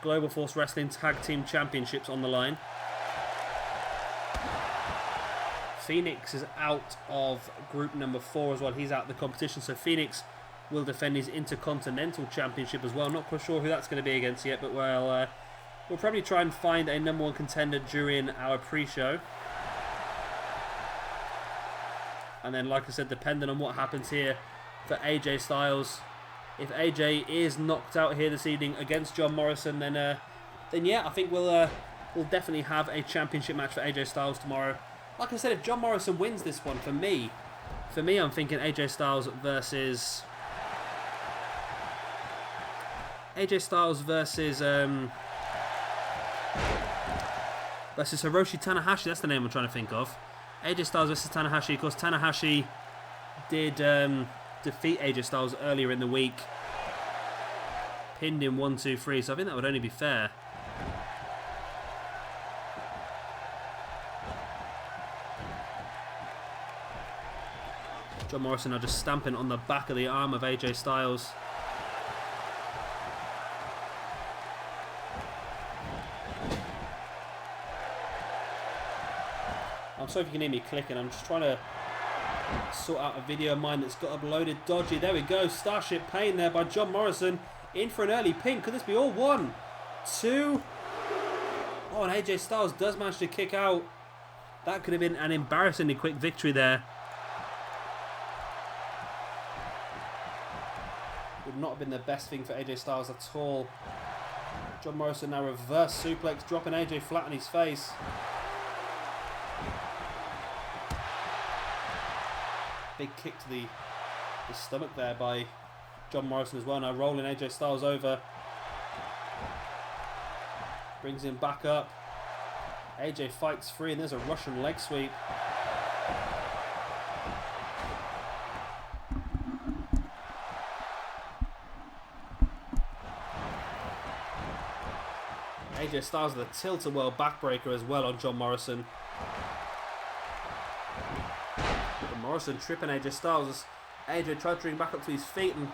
S1: Global Force Wrestling Tag Team Championships on the line. Fenix is out of group number 4 as well. He's out of the competition. So Fenix will defend his Intercontinental Championship as well. Not quite sure who that's going to be against yet, but we'll probably try and find a #1 contender during our pre-show. And then, like I said, depending on what happens here for AJ Styles, if AJ is knocked out here this evening against John Morrison, then yeah, I think we'll definitely have a championship match for AJ Styles tomorrow. Like I said, if John Morrison wins this one, for me, I'm thinking AJ Styles versus Hiroshi Tanahashi. That's the name I'm trying to think of. AJ Styles versus Tanahashi. Of course, Tanahashi did defeat AJ Styles earlier in the week. Pinned him 1, 2, 3. So I think that would only be fair. John Morrison are just stamping on the back of the arm of AJ Styles. I'm sorry if you can hear me clicking. I'm just trying to sort out a video of mine that's got uploaded dodgy. There we go. Starship Pain there by John Morrison. In for an early pin. Could this be all? 1, 2. Oh, and AJ Styles does manage to kick out. That could have been an embarrassingly quick victory there. Would not have been the best thing for AJ Styles at all. John Morrison now reverse suplex, dropping AJ flat on his face. Big kick to the stomach there by John Morrison as well. Now rolling AJ Styles over. Brings him back up. AJ fights free and there's a Russian leg sweep. AJ Styles with a tilt-a-whirl backbreaker as well on John Morrison. Morrison tripping AJ Styles as AJ tried to bring back up to his feet, and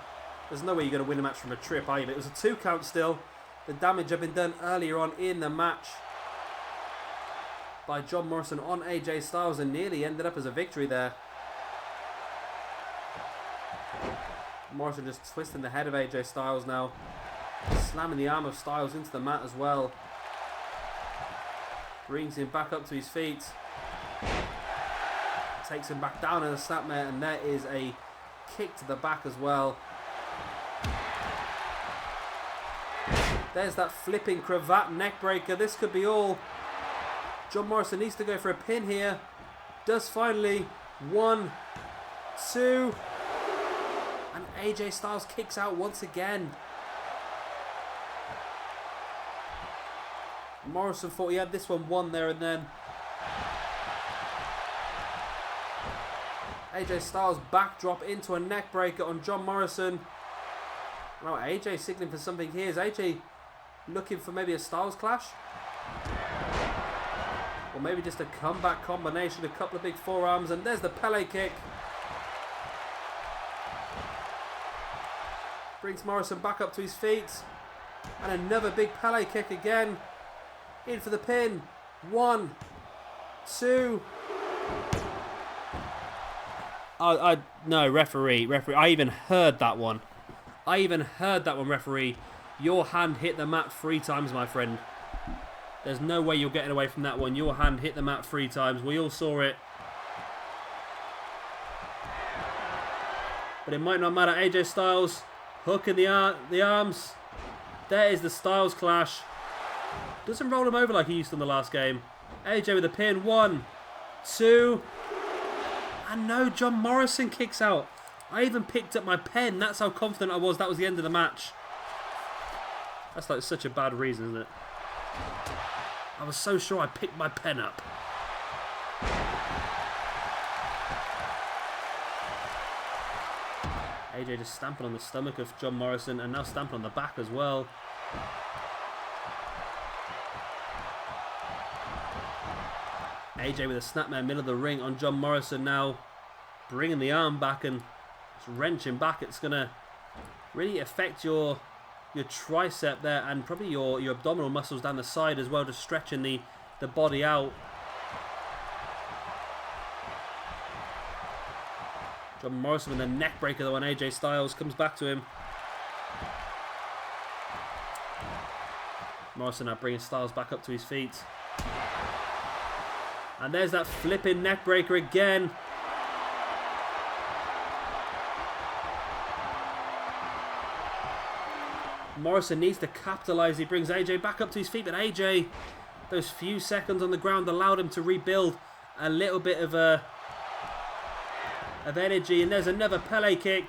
S1: there's no way you're going to win a match from a trip either. It was a 2 count still. The damage had been done earlier on in the match by John Morrison on AJ Styles and nearly ended up as a victory there. Morrison just twisting the head of AJ Styles now. Slamming the arm of Styles into the mat as well. Brings him back up to his feet. Takes him back down in the snapmare, and there is a kick to the back as well. There's that flipping cravat neck breaker. This could be all. John Morrison needs to go for a pin here. Does finally. 1, 2. And AJ Styles kicks out once again. Morrison thought he had this one won there and then. AJ Styles backdrop into a neck breaker on John Morrison. Now AJ signaling for something here. Is AJ looking for maybe a Styles clash? Or maybe just a comeback combination, a couple of big forearms, and there's the Pele kick. Brings Morrison back up to his feet. And another big Pele kick again. In for the pin. 1, 2. No, referee. I even heard that one. Referee. Your hand hit the mat 3 times, my friend. There's no way you're getting away from that one. Your hand hit the mat 3 times. We all saw it. But it might not matter. AJ Styles hooking the arms. There is the Styles clash. Doesn't roll him over like he used to in the last game. AJ with a pin. 1, 2. And no, John Morrison kicks out. I even picked up my pen. That's how confident I was that was the end of the match. That's like such a bad reason, isn't it? I was so sure I picked my pen up. AJ just stamping on the stomach of John Morrison and now stamping on the back as well. AJ with a snapmare middle of the ring on John Morrison now. Bringing the arm back and just wrenching back. It's going to really affect your tricep there and probably your abdominal muscles down the side as well, just stretching the body out. Got Morrison with a neck breaker though on AJ Styles. Comes back to him. Morrison now bringing Styles back up to his feet. And there's that flipping neck breaker again. Morrison needs to capitalize. He brings AJ back up to his feet, but AJ, those few seconds on the ground allowed him to rebuild a little bit of energy. And there's another Pele kick.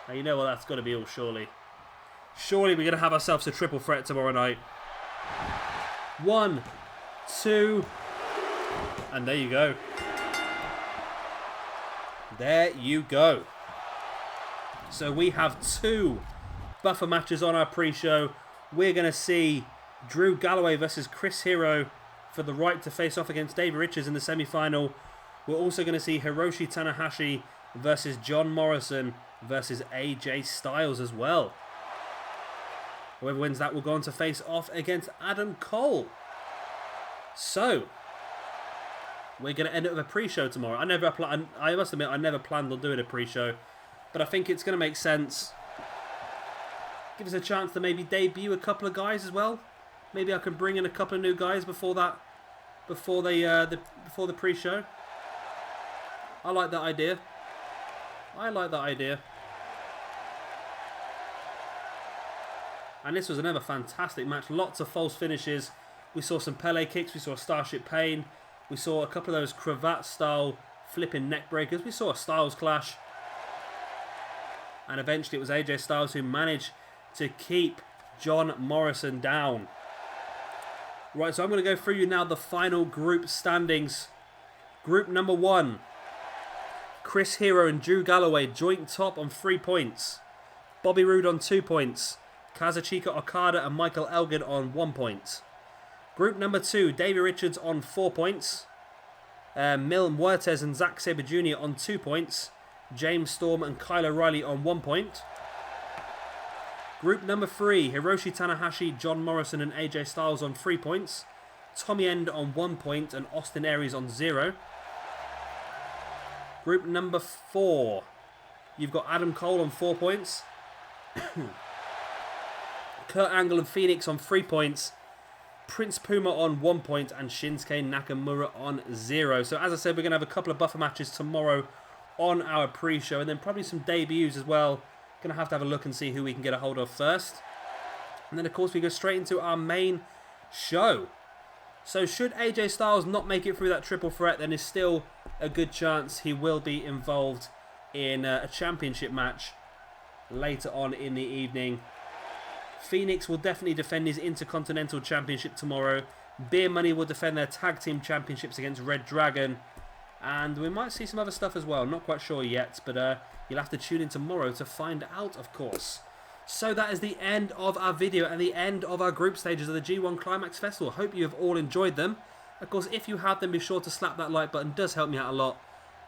S1: Now you know what that's got to be all, surely. Surely we're going to have ourselves a triple threat tomorrow night. 1, 2, and there you go. There you go. So we have 2 buffer matches on our pre-show. We're going to see Drew Galloway versus Chris Hero for the right to face off against Davey Richards in the semi-final. We're also going to see Hiroshi Tanahashi versus John Morrison versus AJ Styles as well. Whoever wins that will go on to face off against Adam Cole. So, we're going to end up with a pre-show tomorrow. I must admit, I never planned on doing a pre-show, but I think it's going to make sense. Give us a chance to maybe debut a couple of guys as well. Maybe I can bring in a couple of new guys before the pre-show. I like that idea. And this was another fantastic match. Lots of false finishes. We saw some Pele kicks. We saw Starship Pain. We saw a couple of those cravat-style flipping neck breakers. We saw a Styles clash. And eventually it was AJ Styles who managed to keep John Morrison down. Right, so I'm going to go through you now the final group standings. Group number 1. Chris Hero and Drew Galloway joint top on 3 points. Bobby Roode on 2 points. Kazuchika Okada and Michael Elgin on 1 point. Group number 2, Davey Richards on 4 points. Mil Muertes and Zack Sabre Jr. on 2 points. James Storm and Kyle O'Reilly on 1 point. Group number 3, Hiroshi Tanahashi, John Morrison and AJ Styles on 3 points. Tommy End on 1 point and Austin Aries on 0. Group number 4, you've got Adam Cole on 4 points. Kurt Angle and Fenix on 3 points. Prince Puma on 1 point and Shinsuke Nakamura on 0. So as I said, we're going to have a couple of buffer matches tomorrow on our pre-show and then probably some debuts as well. Going to have a look and see who we can get a hold of first. And then of course we go straight into our main show. So should AJ Styles not make it through that triple threat, then there's still a good chance he will be involved in a championship match later on in the evening. Fenix will definitely defend his Intercontinental Championship tomorrow. Beer Money will defend their Tag Team Championships against Red Dragon. And we might see some other stuff as well. Not quite sure yet, but you'll have to tune in tomorrow to find out, of course. So that is the end of our video and the end of our group stages of the G1 Climax Festival. Hope you have all enjoyed them. Of course, if you have, then be sure to slap that like button. It does help me out a lot.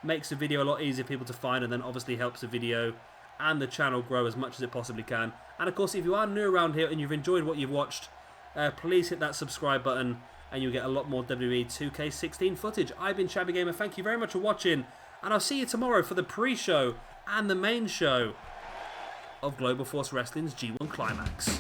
S1: Makes the video a lot easier for people to find, and then obviously helps the video and the channel grow as much as it possibly can. And of course, if you are new around here and you've enjoyed what you've watched, please hit that subscribe button and you'll get a lot more WWE 2K16 footage. I've been Shabby Gamer, thank you very much for watching, and I'll see you tomorrow for the pre-show and the main show of Global Force Wrestling's G1 Climax.